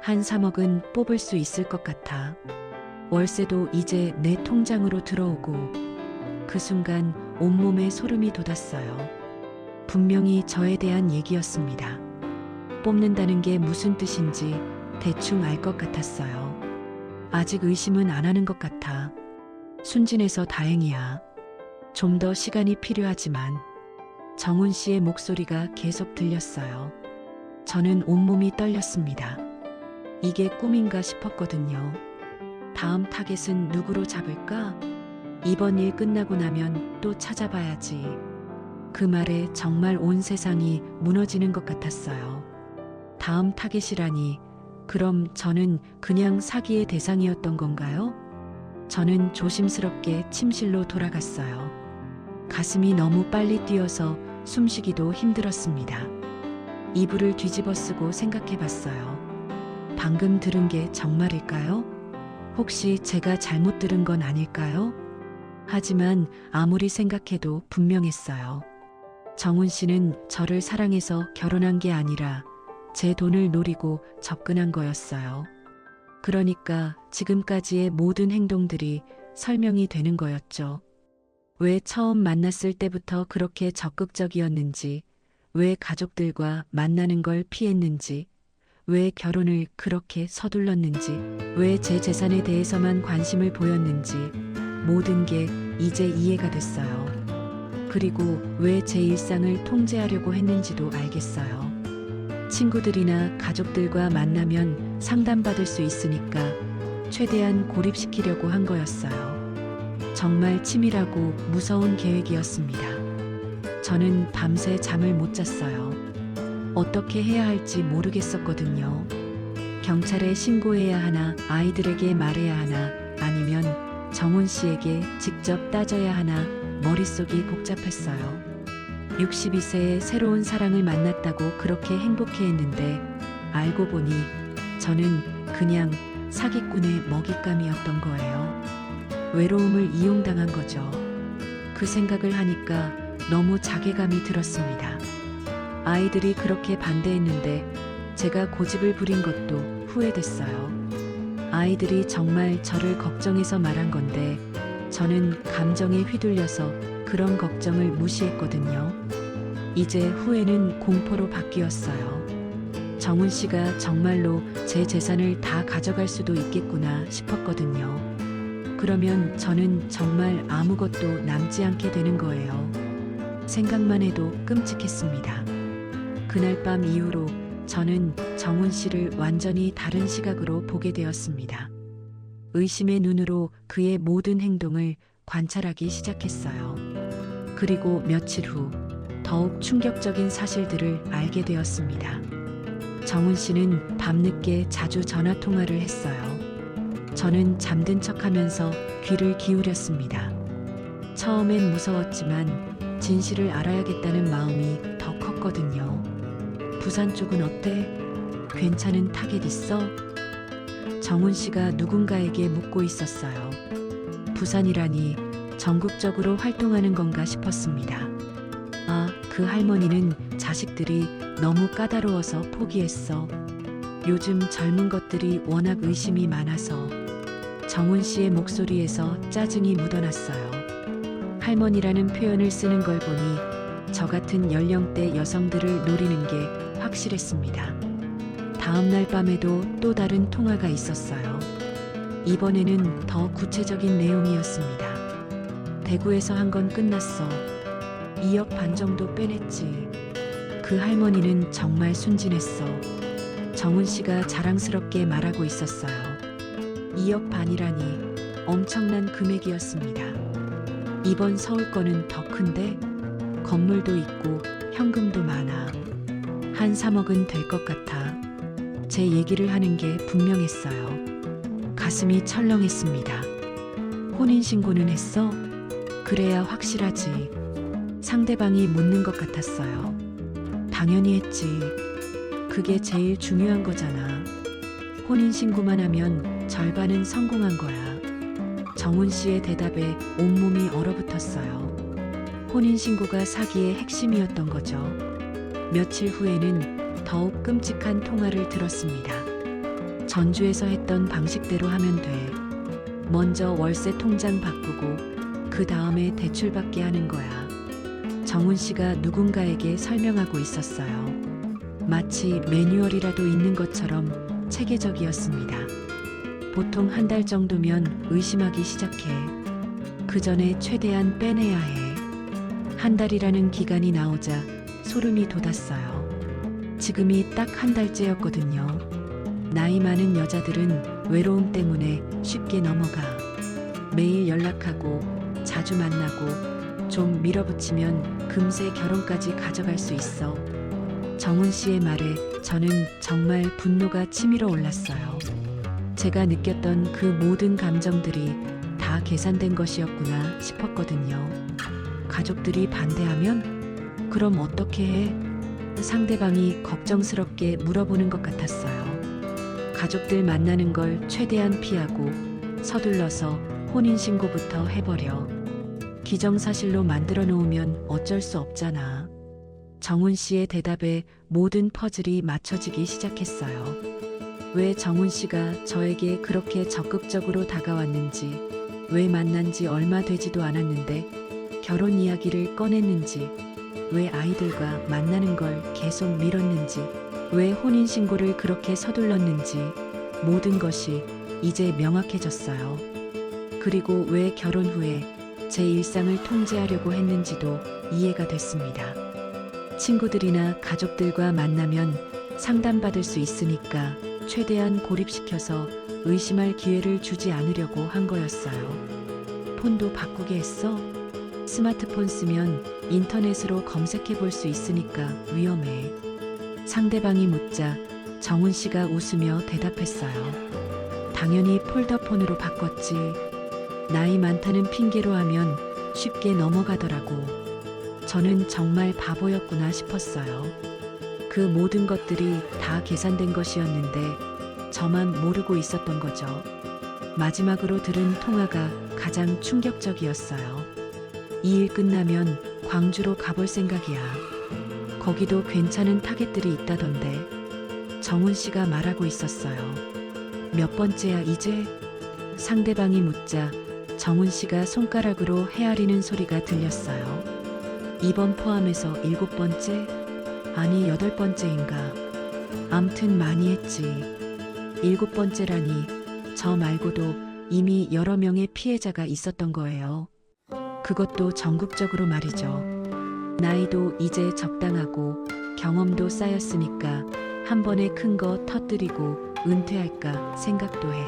S1: 한 3억은 뽑을 수 있을 것 같아. 월세도 이제 내 통장으로 들어오고 그 순간 온몸에 소름이 돋았어요. 분명히 저에 대한 얘기였습니다. 뽑는다는 게 무슨 뜻인지 대충 알 것 같았어요. 아직 의심은 안 하는 것 같아. 순진해서 다행이야. 좀 더 시간이 필요하지만 정훈 씨의 목소리가 계속 들렸어요. 저는 온몸이 떨렸습니다. 이게 꿈인가 싶었거든요. 다음 타겟은 누구로 잡을까? 이번 일 끝나고 나면 또 찾아봐야지. 그 말에 정말 온 세상이 무너지는 것 같았어요. 다음 타겟이라니, 그럼 저는 그냥 사기의 대상이었던 건가요? 저는 조심스럽게 침실로 돌아갔어요. 가슴이 너무 빨리 뛰어서 숨쉬기도 힘들었습니다. 이불을 뒤집어 쓰고 생각해 봤어요. 방금 들은 게 정말일까요? 혹시 제가 잘못 들은 건 아닐까요? 하지만 아무리 생각해도 분명했어요. 정훈 씨는 저를 사랑해서 결혼한 게 아니라 제 돈을 노리고 접근한 거였어요. 그러니까 지금까지의 모든 행동들이 설명이 되는 거였죠. 왜 처음 만났을 때부터 그렇게 적극적이었는지, 왜 가족들과 만나는 걸 피했는지, 왜 결혼을 그렇게 서둘렀는지, 왜 제 재산에 대해서만 관심을 보였는지 모든 게 이제 이해가 됐어요. 그리고 왜 제 일상을 통제하려고 했는지도 알겠어요. 친구들이나 가족들과 만나면 상담받을 수 있으니까 최대한 고립시키려고 한 거였어요. 정말 치밀하고 무서운 계획이었습니다. 저는 밤새 잠을 못 잤어요. 어떻게 해야 할지 모르겠었거든요. 경찰에 신고해야 하나, 아이들에게 말해야 하나, 아니면 정훈 씨에게 직접 따져야 하나, 머릿속이 복잡했어요. 62세에 새로운 사랑을 만났다고 그렇게 행복해했는데 알고 보니 저는 그냥 사기꾼의 먹잇감이었던 거예요. 외로움을 이용당한 거죠. 그 생각을 하니까 너무 자괴감이 들었습니다. 아이들이 그렇게 반대했는데 제가 고집을 부린 것도 후회됐어요. 아이들이 정말 저를 걱정해서 말한 건데 저는 감정에 휘둘려서 그런 걱정을 무시했거든요. 이제 후회는 공포로 바뀌었어요. 정훈 씨가 정말로 제 재산을 다 가져갈 수도 있겠구나 싶었거든요. 그러면 저는 정말 아무것도 남지 않게 되는 거예요. 생각만 해도 끔찍했습니다. 그날 밤 이후로 저는 정훈 씨를 완전히 다른 시각으로 보게 되었습니다. 의심의 눈으로 그의 모든 행동을 관찰하기 시작했어요. 그리고 며칠 후 더욱 충격적인 사실들을 알게 되었습니다. 정훈 씨는 밤늦게 자주 전화 통화를 했어요. 저는 잠든 척하면서 귀를 기울였습니다. 처음엔 무서웠지만 진실을 알아야겠다는 마음이 더 컸거든요. 부산 쪽은 어때? 괜찮은 타겟 있어? 정훈 씨가 누군가에게 묻고 있었어요. 부산이라니 전국적으로 활동하는 건가 싶었습니다. 아, 그 할머니는 자식들이 너무 까다로워서 포기했어. 요즘 젊은 것들이 워낙 의심이 많아서. 정훈 씨의 목소리에서 짜증이 묻어났어요. 할머니라는 표현을 쓰는 걸 보니 저 같은 연령대 여성들을 노리는 게 확실했습니다. 다음 날 밤에도 또 다른 통화가 있었어요. 이번에는 더 구체적인 내용이었습니다. 대구에서 한 건 끝났어. 2억 반 정도 빼냈지. 그 할머니는 정말 순진했어. 정훈 씨가 자랑스럽게 말하고 있었어요. 2억 반이라니 엄청난 금액이었습니다. 이번 서울 거는 더 큰데 건물도 있고 현금도 많아. 한 3억은 될 것 같아. 제 얘기를 하는 게 분명했어요. 가슴이 철렁했습니다. 혼인신고는 했어? 그래야 확실하지. 상대방이 묻는 것 같았어요. 당연히 했지. 그게 제일 중요한 거잖아. 혼인신고만 하면 절반은 성공한 거야. 정훈 씨의 대답에 온몸이 얼어붙었어요. 혼인신고가 사기의 핵심이었던 거죠. 며칠 후에는 더욱 끔찍한 통화를 들었습니다. 전주에서 했던 방식대로 하면 돼. 먼저 월세 통장 바꾸고 그 다음에 대출받게 하는 거야. 정훈 씨가 누군가에게 설명하고 있었어요. 마치 매뉴얼이라도 있는 것처럼 체계적이었습니다. 보통 한 달 정도면 의심하기 시작해. 그 전에 최대한 빼내야 해. 한 달이라는 기간이 나오자 소름이 돋았어요. 지금이 딱 한 달째였거든요. 나이 많은 여자들은 외로움 때문에 쉽게 넘어가. 매일 연락하고 자주 만나고 좀 밀어붙이면 금세 결혼까지 가져갈 수 있어. 정훈 씨의 말에 저는 정말 분노가 치밀어 올랐어요. 제가 느꼈던 그 모든 감정들이 다 계산된 것이었구나 싶었거든요. 가족들이 반대하면 그럼 어떻게 해? 상대방이 걱정스럽게 물어보는 것 같았어요. 가족들 만나는 걸 최대한 피하고 서둘러서 혼인신고부터 해버려. 기정사실로 만들어 놓으면 어쩔 수 없잖아. 정훈 씨의 대답에 모든 퍼즐이 맞춰지기 시작했어요. 왜 정훈 씨가 저에게 그렇게 적극적으로 다가왔는지, 왜 만난 지 얼마 되지도 않았는데 결혼 이야기를 꺼냈는지, 왜 아이들과 만나는 걸 계속 미뤘는지, 왜 혼인신고를 그렇게 서둘렀는지 모든 것이 이제 명확해졌어요. 그리고 왜 결혼 후에 제 일상을 통제하려고 했는지도 이해가 됐습니다. 친구들이나 가족들과 만나면 상담받을 수 있으니까 최대한 고립시켜서 의심할 기회를 주지 않으려고 한 거였어요. 폰도 바꾸게 했어? 스마트폰 쓰면 인터넷으로 검색해 볼 수 있으니까 위험해. 상대방이 묻자 정훈 씨가 웃으며 대답했어요. 당연히 폴더폰으로 바꿨지. 나이 많다는 핑계로 하면 쉽게 넘어가더라고. 저는 정말 바보였구나 싶었어요. 그 모든 것들이 다 계산된 것이었는데 저만 모르고 있었던 거죠. 마지막으로 들은 통화가 가장 충격적이었어요. 이 일 끝나면 광주로 가볼 생각이야. 거기도 괜찮은 타겟들이 있다던데. 정훈 씨가 말하고 있었어요. 몇 번째야 이제? 상대방이 묻자 정훈 씨가 손가락으로 헤아리는 소리가 들렸어요. 이번 포함해서 7번째? 아니 8번째인가. 암튼 많이 했지. 7번째라니 저 말고도 이미 여러 명의 피해자가 있었던 거예요. 그것도 전국적으로 말이죠. 나이도 이제 적당하고 경험도 쌓였으니까 한 번에 큰 거 터뜨리고 은퇴할까 생각도 해.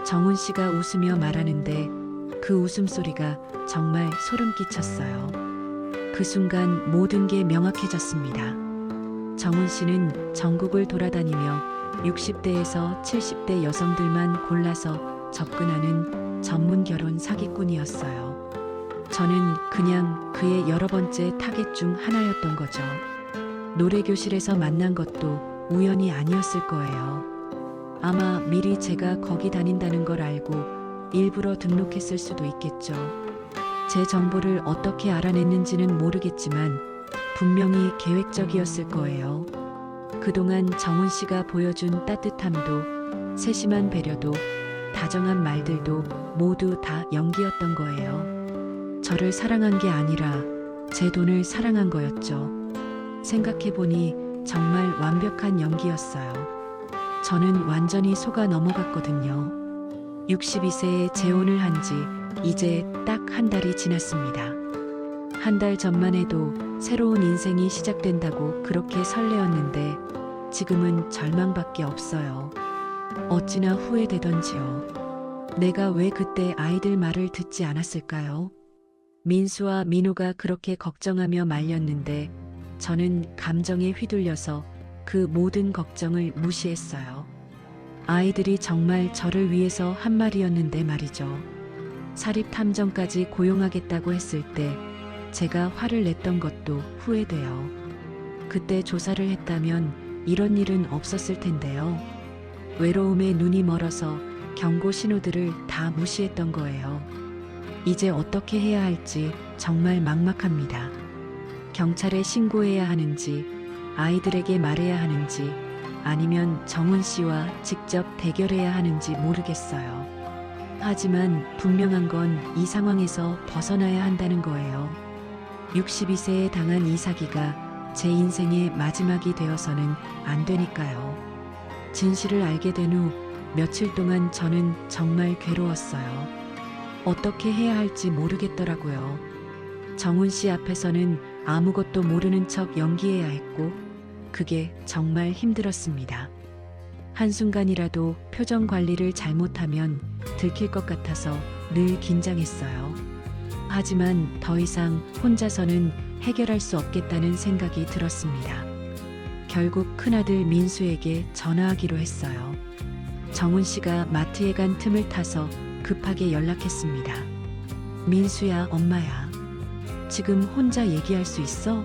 S1: 정훈 씨가 웃으며 말하는데 그 웃음소리가 정말 소름 끼쳤어요. 그 순간 모든 게 명확해졌습니다. 정훈 씨는 전국을 돌아다니며 60대에서 70대 여성들만 골라서 접근하는 전문 결혼 사기꾼이었어요. 저는 그냥 그의 여러 번째 타겟 중 하나였던 거죠. 노래교실에서 만난 것도 우연이 아니었을 거예요. 아마 미리 제가 거기 다닌다는 걸 알고 일부러 등록했을 수도 있겠죠. 제 정보를 어떻게 알아냈는지는 모르겠지만 분명히 계획적이었을 거예요. 그동안 정훈 씨가 보여준 따뜻함도 세심한 배려도 다정한 말들도 모두 다 연기였던 거예요. 저를 사랑한 게 아니라 제 돈을 사랑한 거였죠. 생각해보니 정말 완벽한 연기였어요. 저는 완전히 속아 넘어갔거든요. 62세에 재혼을 한 지 이제 딱 한 달이 지났습니다. 한 달 전만 해도 새로운 인생이 시작된다고 그렇게 설레었는데 지금은 절망밖에 없어요. 어찌나 후회되던지요. 내가 왜 그때 아이들 말을 듣지 않았을까요? 민수와 민호가 그렇게 걱정하며 말렸는데 저는 감정에 휘둘려서 그 모든 걱정을 무시했어요. 아이들이 정말 저를 위해서 한 말이었는데 말이죠. 사립탐정까지 고용하겠다고 했을 때 제가 화를 냈던 것도 후회돼요. 그때 조사를 했다면 이런 일은 없었을 텐데요. 외로움에 눈이 멀어서 경고 신호들을 다 무시했던 거예요. 이제 어떻게 해야 할지 정말 막막합니다. 경찰에 신고해야 하는지, 아이들에게 말해야 하는지, 아니면 정훈 씨와 직접 대결해야 하는지 모르겠어요. 하지만 분명한 건 이 상황에서 벗어나야 한다는 거예요. 62세에 당한 이 사기가 제 인생의 마지막이 되어서는 안 되니까요. 진실을 알게 된 후 며칠 동안 저는 정말 괴로웠어요. 어떻게 해야 할지 모르겠더라고요. 정훈 씨 앞에서는 아무것도 모르는 척 연기해야 했고, 그게 정말 힘들었습니다. 한순간이라도 표정 관리를 잘못하면 들킬 것 같아서 늘 긴장했어요. 하지만 더 이상 혼자서는 해결할 수 없겠다는 생각이 들었습니다. 결국 큰아들 민수에게 전화하기로 했어요. 정훈 씨가 마트에 간 틈을 타서 급하게 연락했습니다. 민수야, 엄마야. 지금 혼자 얘기할 수 있어?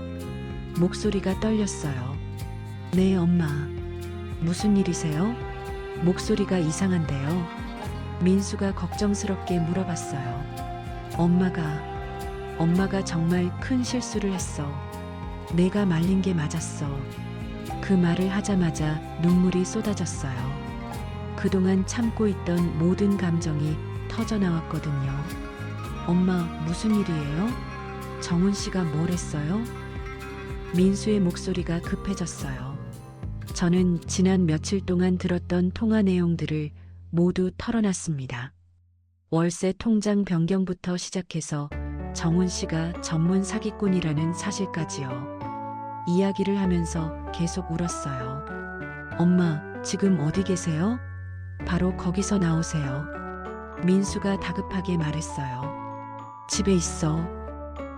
S1: 목소리가 떨렸어요. 네, 엄마. 무슨 일이세요? 목소리가 이상한데요. 민수가 걱정스럽게 물어봤어요. 엄마가 정말 큰 실수를 했어. 내가 말린 게 맞았어. 그 말을 하자마자 눈물이 쏟아졌어요. 그동안 참고 있던 모든 감정이 터져 나왔거든요. 엄마, 무슨 일이에요? 정훈 씨가 뭘 했어요? 민수의 목소리가 급해졌어요. 저는 지난 며칠 동안 들었던 통화 내용들을 모두 털어놨습니다. 월세 통장 변경부터 시작해서 정훈 씨가 전문 사기꾼이라는 사실까지요. 이야기를 하면서 계속 울었어요. 엄마, 지금 어디 계세요? 바로 거기서 나오세요. 민수가 다급하게 말했어요. 집에 있어.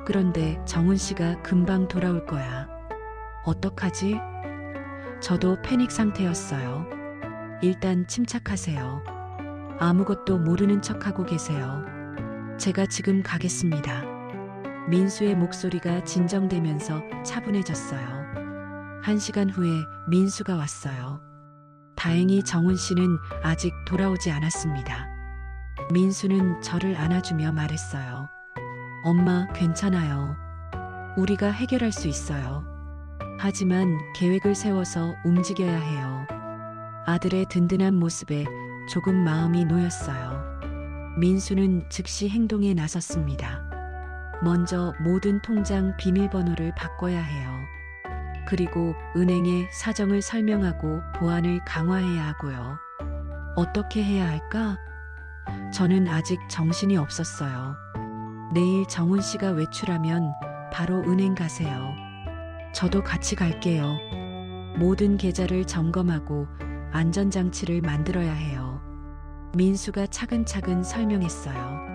S1: 그런데 정훈 씨가 금방 돌아올 거야. 어떡하지? 저도 패닉 상태였어요. 일단 침착하세요. 아무것도 모르는 척하고 계세요. 제가 지금 가겠습니다. 민수의 목소리가 진정되면서 차분해졌어요. 1시간 후에 민수가 왔어요. 다행히 정훈 씨는 아직 돌아오지 않았습니다. 민수는 저를 안아주며 말했어요. 엄마, 괜찮아요. 우리가 해결할 수 있어요. 하지만 계획을 세워서 움직여야 해요. 아들의 든든한 모습에 조금 마음이 놓였어요. 민수는 즉시 행동에 나섰습니다. 먼저 모든 통장 비밀번호를 바꿔야 해요. 그리고 은행에 사정을 설명하고 보안을 강화해야 하고요. 어떻게 해야 할까? 저는 아직 정신이 없었어요. 내일 정훈 씨가 외출하면 바로 은행 가세요. 저도 같이 갈게요. 모든 계좌를 점검하고 안전장치를 만들어야 해요. 민수가 차근차근 설명했어요.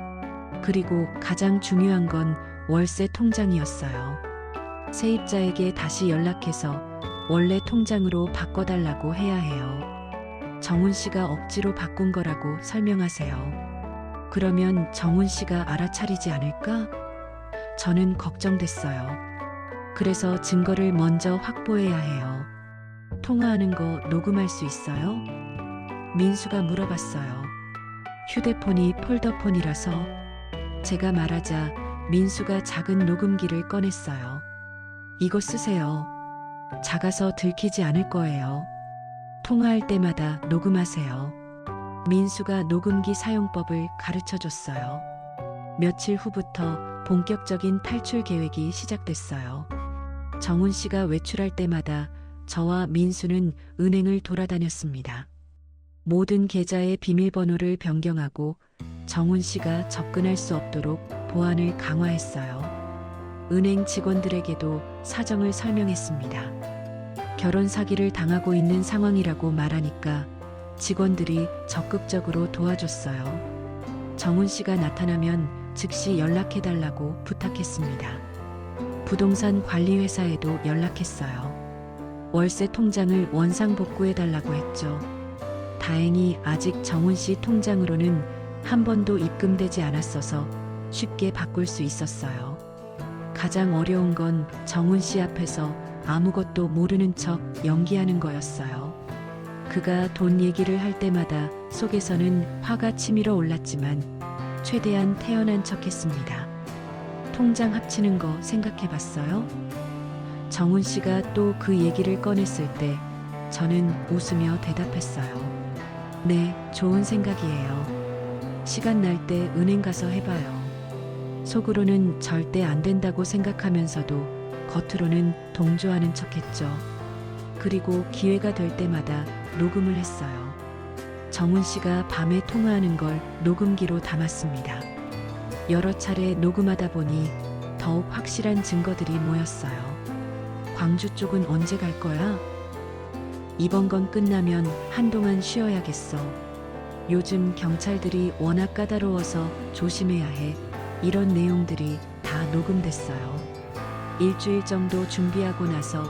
S1: 그리고 가장 중요한 건 월세 통장이었어요. 세입자에게 다시 연락해서 원래 통장으로 바꿔달라고 해야 해요. 정훈 씨가 억지로 바꾼 거라고 설명하세요. 그러면 정훈 씨가 알아차리지 않을까? 저는 걱정됐어요. 그래서 증거를 먼저 확보해야 해요. 통화하는 거 녹음할 수 있어요? 민수가 물어봤어요. 휴대폰이 폴더폰이라서. 제가 말하자 민수가 작은 녹음기를 꺼냈어요. 이거 쓰세요. 작아서 들키지 않을 거예요. 통화할 때마다 녹음하세요. 민수가 녹음기 사용법을 가르쳐 줬어요. 며칠 후부터 본격적인 탈출 계획이 시작됐어요. 정훈 씨가 외출할 때마다 저와 민수는 은행을 돌아다녔습니다. 모든 계좌의 비밀번호를 변경하고 정훈 씨가 접근할 수 없도록 보안을 강화했어요. 은행 직원들에게도 사정을 설명했습니다. 결혼 사기를 당하고 있는 상황이라고 말하니까 직원들이 적극적으로 도와줬어요. 정훈 씨가 나타나면 즉시 연락해달라고 부탁했습니다. 부동산 관리회사에도 연락했어요. 월세 통장을 원상복구해달라고 했죠. 다행히 아직 정훈 씨 통장으로는 한 번도 입금되지 않았어서 쉽게 바꿀 수 있었어요. 가장 어려운 건 정훈 씨 앞에서 아무것도 모르는 척 연기하는 거였어요. 그가 돈 얘기를 할 때마다 속에서는 화가 치밀어 올랐지만 최대한 태연한 척 했습니다. 통장 합치는 거 생각해 봤어요? 정훈 씨가 또 그 얘기를 꺼냈을 때 저는 웃으며 대답했어요. 네, 좋은 생각이에요. 시간 날 때 은행 가서 해봐요. 속으로는 절대 안 된다고 생각하면서도 겉으로는 동조하는 척 했죠. 그리고 기회가 될 때마다 녹음을 했어요. 정훈 씨가 밤에 통화하는 걸 녹음기로 담았습니다. 여러 차례 녹음하다 보니 더욱 확실한 증거들이 모였어요. 광주 쪽은 언제 갈 거야? 이번 건 끝나면 한동안 쉬어야겠어. 요즘 경찰들이 워낙 까다로워서 조심해야 해. 이런 내용들이 다 녹음됐어요. 일주일 정도 준비하고 나서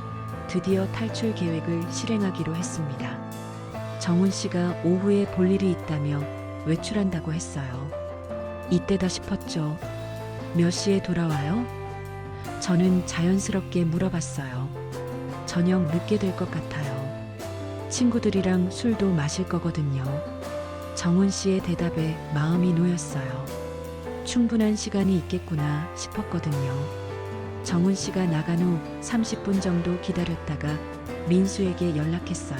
S1: 드디어 탈출 계획을 실행하기로 했습니다. 정훈 씨가 오후에 볼 일이 있다며 외출한다고 했어요. 이때다 싶었죠. 몇 시에 돌아와요? 저는 자연스럽게 물어봤어요. 저녁 늦게 될 것 같아요. 친구들이랑 술도 마실 거거든요. 정훈 씨의 대답에 마음이 놓였어요. 충분한 시간이 있겠구나 싶었거든요. 정훈 씨가 나간 후 30분 정도 기다렸다가 민수에게 연락했어요.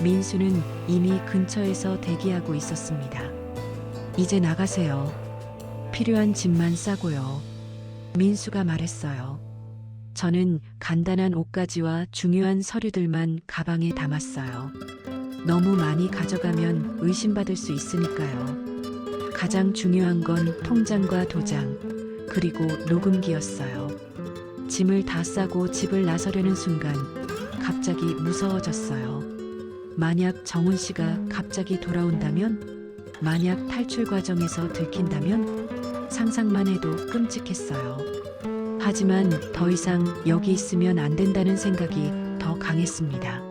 S1: 민수는 이미 근처에서 대기하고 있었습니다. 이제 나가세요. 필요한 짐만 싸고요. 민수가 말했어요. 저는 간단한 옷가지와 중요한 서류들만 가방에 담았어요. 너무 많이 가져가면 의심받을 수 있으니까요. 가장 중요한 건 통장과 도장, 그리고 녹음기였어요. 짐을 다 싸고 집을 나서려는 순간 갑자기 무서워졌어요. 만약 정훈 씨가 갑자기 돌아온다면? 만약 탈출 과정에서 들킨다면? 상상만 해도 끔찍했어요. 하지만 더 이상 여기 있으면 안 된다는 생각이 더 강했습니다.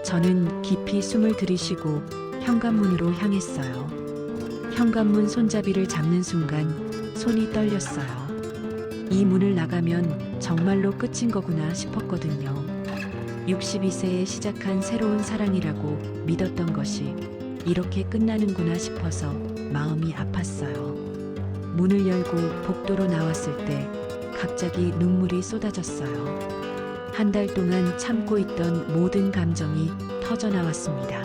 S1: 저는 깊이 숨을 들이쉬고 현관문으로 향했어요. 현관문 손잡이를 잡는 순간 손이 떨렸어요. 이 문을 나가면 정말로 끝인 거구나 싶었거든요. 62세에 시작한 새로운 사랑이라고 믿었던 것이 이렇게 끝나는구나 싶어서 마음이 아팠어요. 문을 열고 복도로 나왔을 때 갑자기 눈물이 쏟아졌어요. 한 달 동안 참고 있던 모든 감정이 터져 나왔습니다.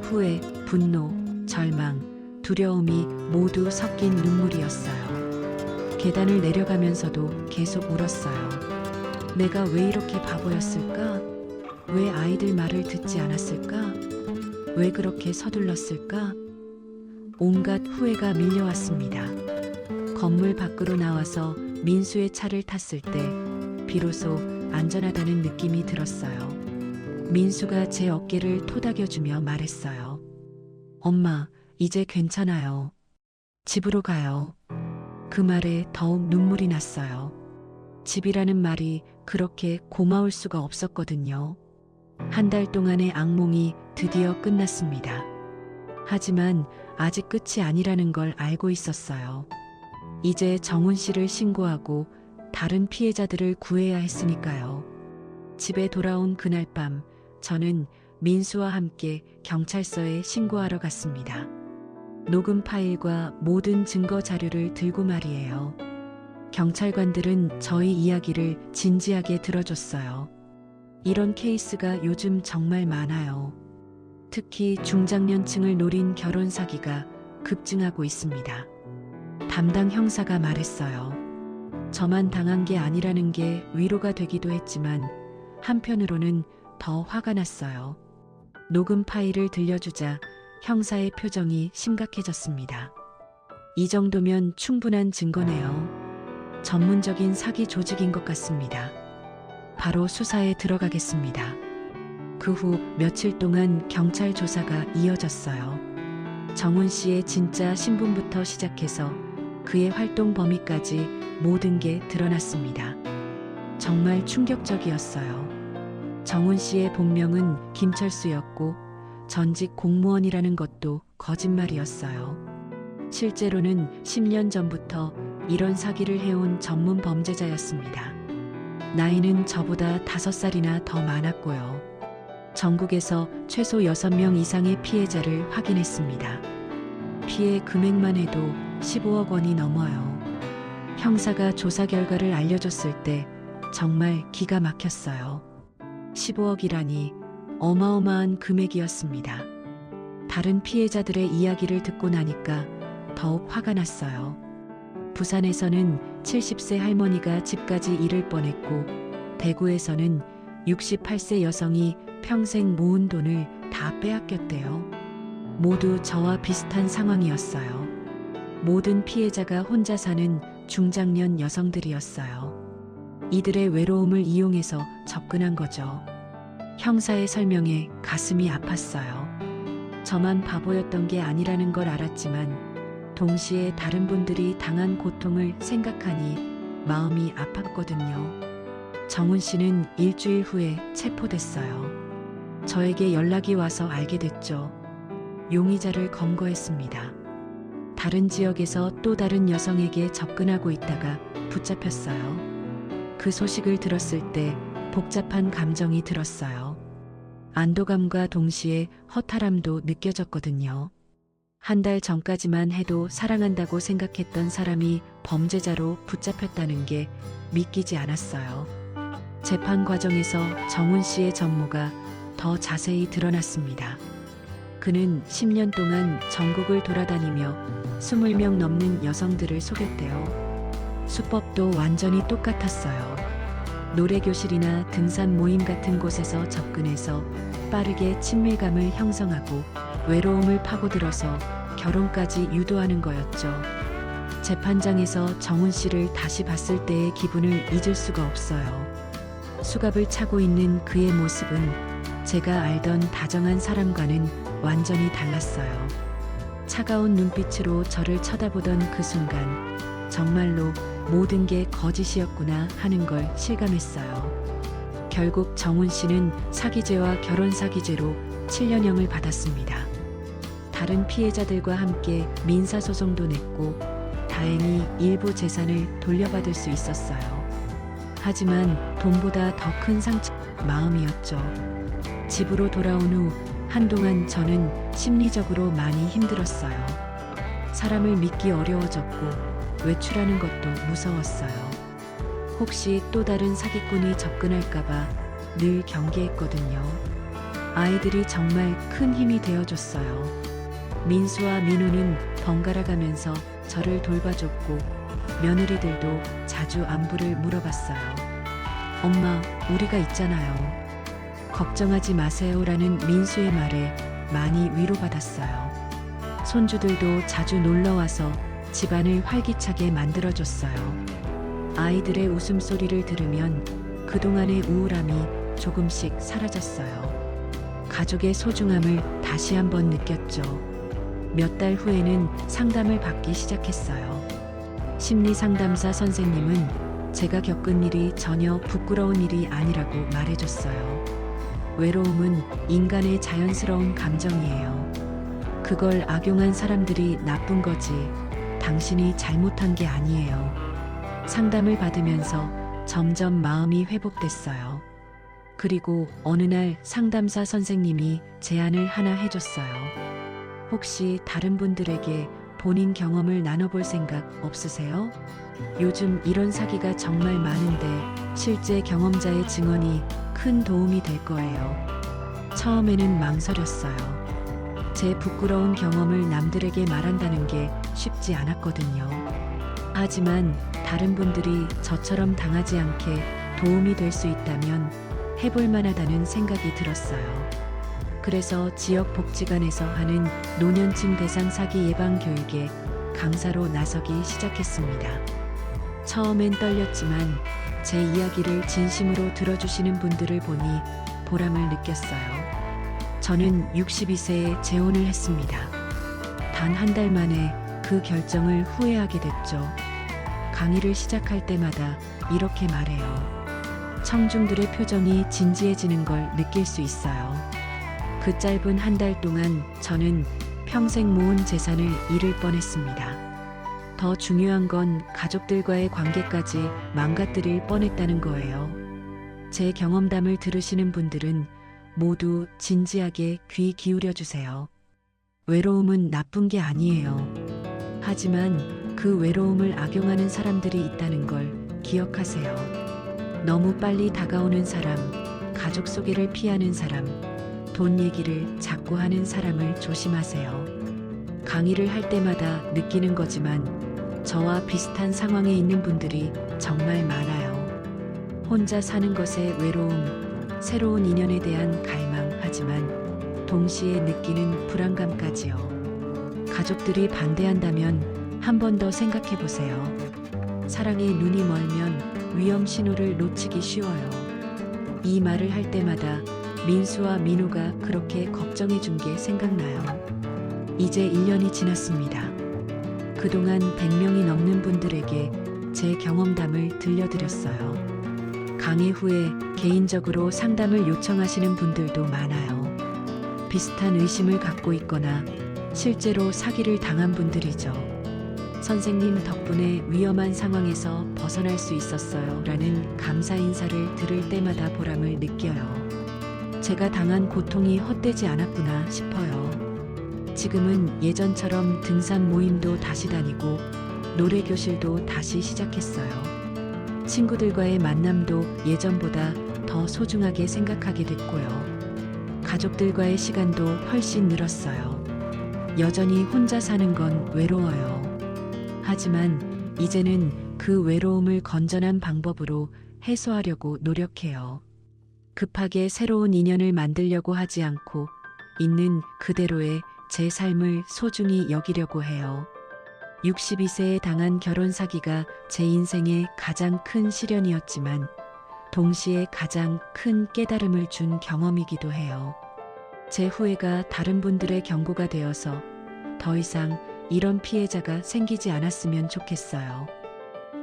S1: 후회, 분노, 절망, 두려움이 모두 섞인 눈물이었어요. 계단을 내려가면서도 계속 울었어요. 내가 왜 이렇게 바보였을까? 왜 아이들 말을 듣지 않았을까? 왜 그렇게 서둘렀을까? 온갖 후회가 밀려왔습니다. 건물 밖으로 나와서 민수의 차를 탔을 때 비로소 안전하다는 느낌이 들었어요. 민수가 제 어깨를 토닥여주며 말했어요. 엄마, 이제 괜찮아요. 집으로 가요. 그 말에 더욱 눈물이 났어요. 집이라는 말이 그렇게 고마울 수가 없었거든요. 한 달 동안의 악몽이 드디어 끝났습니다. 하지만 아직 끝이 아니라는 걸 알고 있었어요. 이제 정훈 씨를 신고하고 다른 피해자들을 구해야 했으니까요. 집에 돌아온 그날 밤, 저는 민수와 함께 경찰서에 신고하러 갔습니다. 녹음 파일과 모든 증거 자료를 들고 말이에요. 경찰관들은 저희 이야기를 진지하게 들어줬어요. 이런 케이스가 요즘 정말 많아요. 특히 중장년층을 노린 결혼 사기가 급증하고 있습니다. 담당 형사가 말했어요. 저만 당한 게 아니라는 게 위로가 되기도 했지만 한편으로는 더 화가 났어요. 녹음 파일을 들려주자 형사의 표정이 심각해졌습니다. 이 정도면 충분한 증거네요. 전문적인 사기 조직인 것 같습니다. 바로 수사에 들어가겠습니다. 그 후 며칠 동안 경찰 조사가 이어졌어요. 정훈 씨의 진짜 신분부터 시작해서 그의 활동 범위까지 모든 게 드러났습니다. 정말 충격적이었어요. 정훈 씨의 본명은 김철수였고 전직 공무원이라는 것도 거짓말이었어요. 실제로는 10년 전부터 이런 사기를 해온 전문 범죄자였습니다. 나이는 저보다 5살이나 더 많았고요. 전국에서 최소 6명 이상의 피해자를 확인했습니다. 피해 금액만 해도 15억 원이 넘어요. 형사가 조사 결과를 알려줬을 때 정말 기가 막혔어요. 15억이라니 어마어마한 금액이었습니다. 다른 피해자들의 이야기를 듣고 나니까 더욱 화가 났어요. 부산에서는 70세 할머니가 집까지 잃을 뻔했고 대구에서는 68세 여성이 평생 모은 돈을 다 빼앗겼대요. 모두 저와 비슷한 상황이었어요. 모든 피해자가 혼자 사는 중장년 여성들이었어요. 이들의 외로움을 이용해서 접근한 거죠. 형사의 설명에 가슴이 아팠어요. 저만 바보였던 게 아니라는 걸 알았지만 동시에 다른 분들이 당한 고통을 생각하니 마음이 아팠거든요. 정훈 씨는 일주일 후에 체포됐어요. 저에게 연락이 와서 알게 됐죠. 용의자를 검거했습니다. 다른 지역에서 또 다른 여성에게 접근하고 있다가 붙잡혔어요. 그 소식을 들었을 때 복잡한 감정이 들었어요. 안도감과 동시에 허탈함도 느껴졌거든요. 한 달 전까지만 해도 사랑한다고 생각했던 사람이 범죄자로 붙잡혔다는 게 믿기지 않았어요. 재판 과정에서 정훈 씨의 전모가 더 자세히 드러났습니다. 그는 10년 동안 전국을 돌아다니며 20명 넘는 여성들을 속였대요. 수법도 완전히 똑같았어요. 노래교실이나 등산 모임 같은 곳에서 접근해서 빠르게 친밀감을 형성하고 외로움을 파고들어서 결혼까지 유도하는 거였죠. 재판장에서 정훈 씨를 다시 봤을 때의 기분을 잊을 수가 없어요. 수갑을 차고 있는 그의 모습은 제가 알던 다정한 사람과는 완전히 달랐어요. 차가운 눈빛으로 저를 쳐다보던 그 순간 정말로 모든 게 거짓이었구나 하는 걸 실감했어요. 결국 정훈 씨는 사기죄와 결혼 사기죄로 7년형을 받았습니다. 다른 피해자들과 함께 민사소송도 냈고 다행히 일부 재산을 돌려받을 수 있었어요. 하지만 돈보다 더 큰 상처, 마음이었죠. 집으로 돌아온 후 한동안 저는 심리적으로 많이 힘들었어요. 사람을 믿기 어려워졌고 외출하는 것도 무서웠어요. 혹시 또 다른 사기꾼이 접근할까봐 늘 경계했거든요. 아이들이 정말 큰 힘이 되어줬어요. 민수와 민호는 번갈아 가면서 저를 돌봐줬고 며느리들도 자주 안부를 물어봤어요. 엄마, 우리가 있잖아요. 걱정하지 마세요라는 민수의 말에 많이 위로받았어요. 손주들도 자주 놀러와서 집안을 활기차게 만들어줬어요. 아이들의 웃음소리를 들으면 그동안의 우울함이 조금씩 사라졌어요. 가족의 소중함을 다시 한번 느꼈죠. 몇 달 후에는 상담을 받기 시작했어요. 심리상담사 선생님은 제가 겪은 일이 전혀 부끄러운 일이 아니라고 말해줬어요. 외로움은 인간의 자연스러운 감정이에요. 그걸 악용한 사람들이 나쁜 거지 당신이 잘못한 게 아니에요. 상담을 받으면서 점점 마음이 회복됐어요. 그리고 어느 날 상담사 선생님이 제안을 하나 해줬어요. 혹시 다른 분들에게 본인 경험을 나눠볼 생각 없으세요? 요즘 이런 사기가 정말 많은데 실제 경험자의 증언이 큰 도움이 될 거예요. 처음에는 망설였어요. 제 부끄러운 경험을 남들에게 말한다는 게 쉽지 않았거든요. 하지만 다른 분들이 저처럼 당하지 않게 도움이 될 수 있다면 해볼 만하다는 생각이 들었어요. 그래서 지역 복지관에서 하는 노년층 대상 사기 예방 교육에 강사로 나서기 시작했습니다. 처음엔 떨렸지만 제 이야기를 진심으로 들어주시는 분들을 보니 보람을 느꼈어요. 저는 62세에 재혼을 했습니다. 단 한 달 만에 그 결정을 후회하게 됐죠. 강의를 시작할 때마다 이렇게 말해요. 청중들의 표정이 진지해지는 걸 느낄 수 있어요. 그 짧은 한 달 동안 저는 평생 모은 재산을 잃을 뻔했습니다. 더 중요한 건 가족들과의 관계까지 망가뜨릴 뻔했다는 거예요. 제 경험담을 들으시는 분들은 모두 진지하게 귀 기울여 주세요. 외로움은 나쁜 게 아니에요. 하지만 그 외로움을 악용하는 사람들이 있다는 걸 기억하세요. 너무 빨리 다가오는 사람, 가족 소개를 피하는 사람, 돈 얘기를 자꾸 하는 사람을 조심하세요. 강의를 할 때마다 느끼는 거지만 저와 비슷한 상황에 있는 분들이 정말 많아요. 혼자 사는 것의 외로움, 새로운 인연에 대한 갈망, 하지만 동시에 느끼는 불안감까지요. 가족들이 반대한다면 한 번 더 생각해 보세요. 사랑에 눈이 멀면 위험 신호를 놓치기 쉬워요. 이 말을 할 때마다 민수와 민호가 그렇게 걱정해 준 게 생각나요. 이제 1년이 지났습니다. 그동안 100명이 넘는 분들에게 제 경험담을 들려드렸어요. 강의 후에 개인적으로 상담을 요청하시는 분들도 많아요. 비슷한 의심을 갖고 있거나 실제로 사기를 당한 분들이죠. 선생님 덕분에 위험한 상황에서 벗어날 수 있었어요. 라는 감사 인사를 들을 때마다 보람을 느껴요. 제가 당한 고통이 헛되지 않았구나 싶어요. 지금은 예전처럼 등산 모임도 다시 다니고 노래 교실도 다시 시작했어요. 친구들과의 만남도 예전보다 더 소중하게 생각하게 됐고요. 가족들과의 시간도 훨씬 늘었어요. 여전히 혼자 사는 건 외로워요. 하지만 이제는 그 외로움을 건전한 방법으로 해소하려고 노력해요. 급하게 새로운 인연을 만들려고 하지 않고 있는 그대로의 제 삶을 소중히 여기려고 해요. 62세에 당한 결혼 사기가 제 인생의 가장 큰 시련이었지만 동시에 가장 큰 깨달음을 준 경험이기도 해요. 제 후회가 다른 분들의 경고가 되어서 더 이상 이런 피해자가 생기지 않았으면 좋겠어요.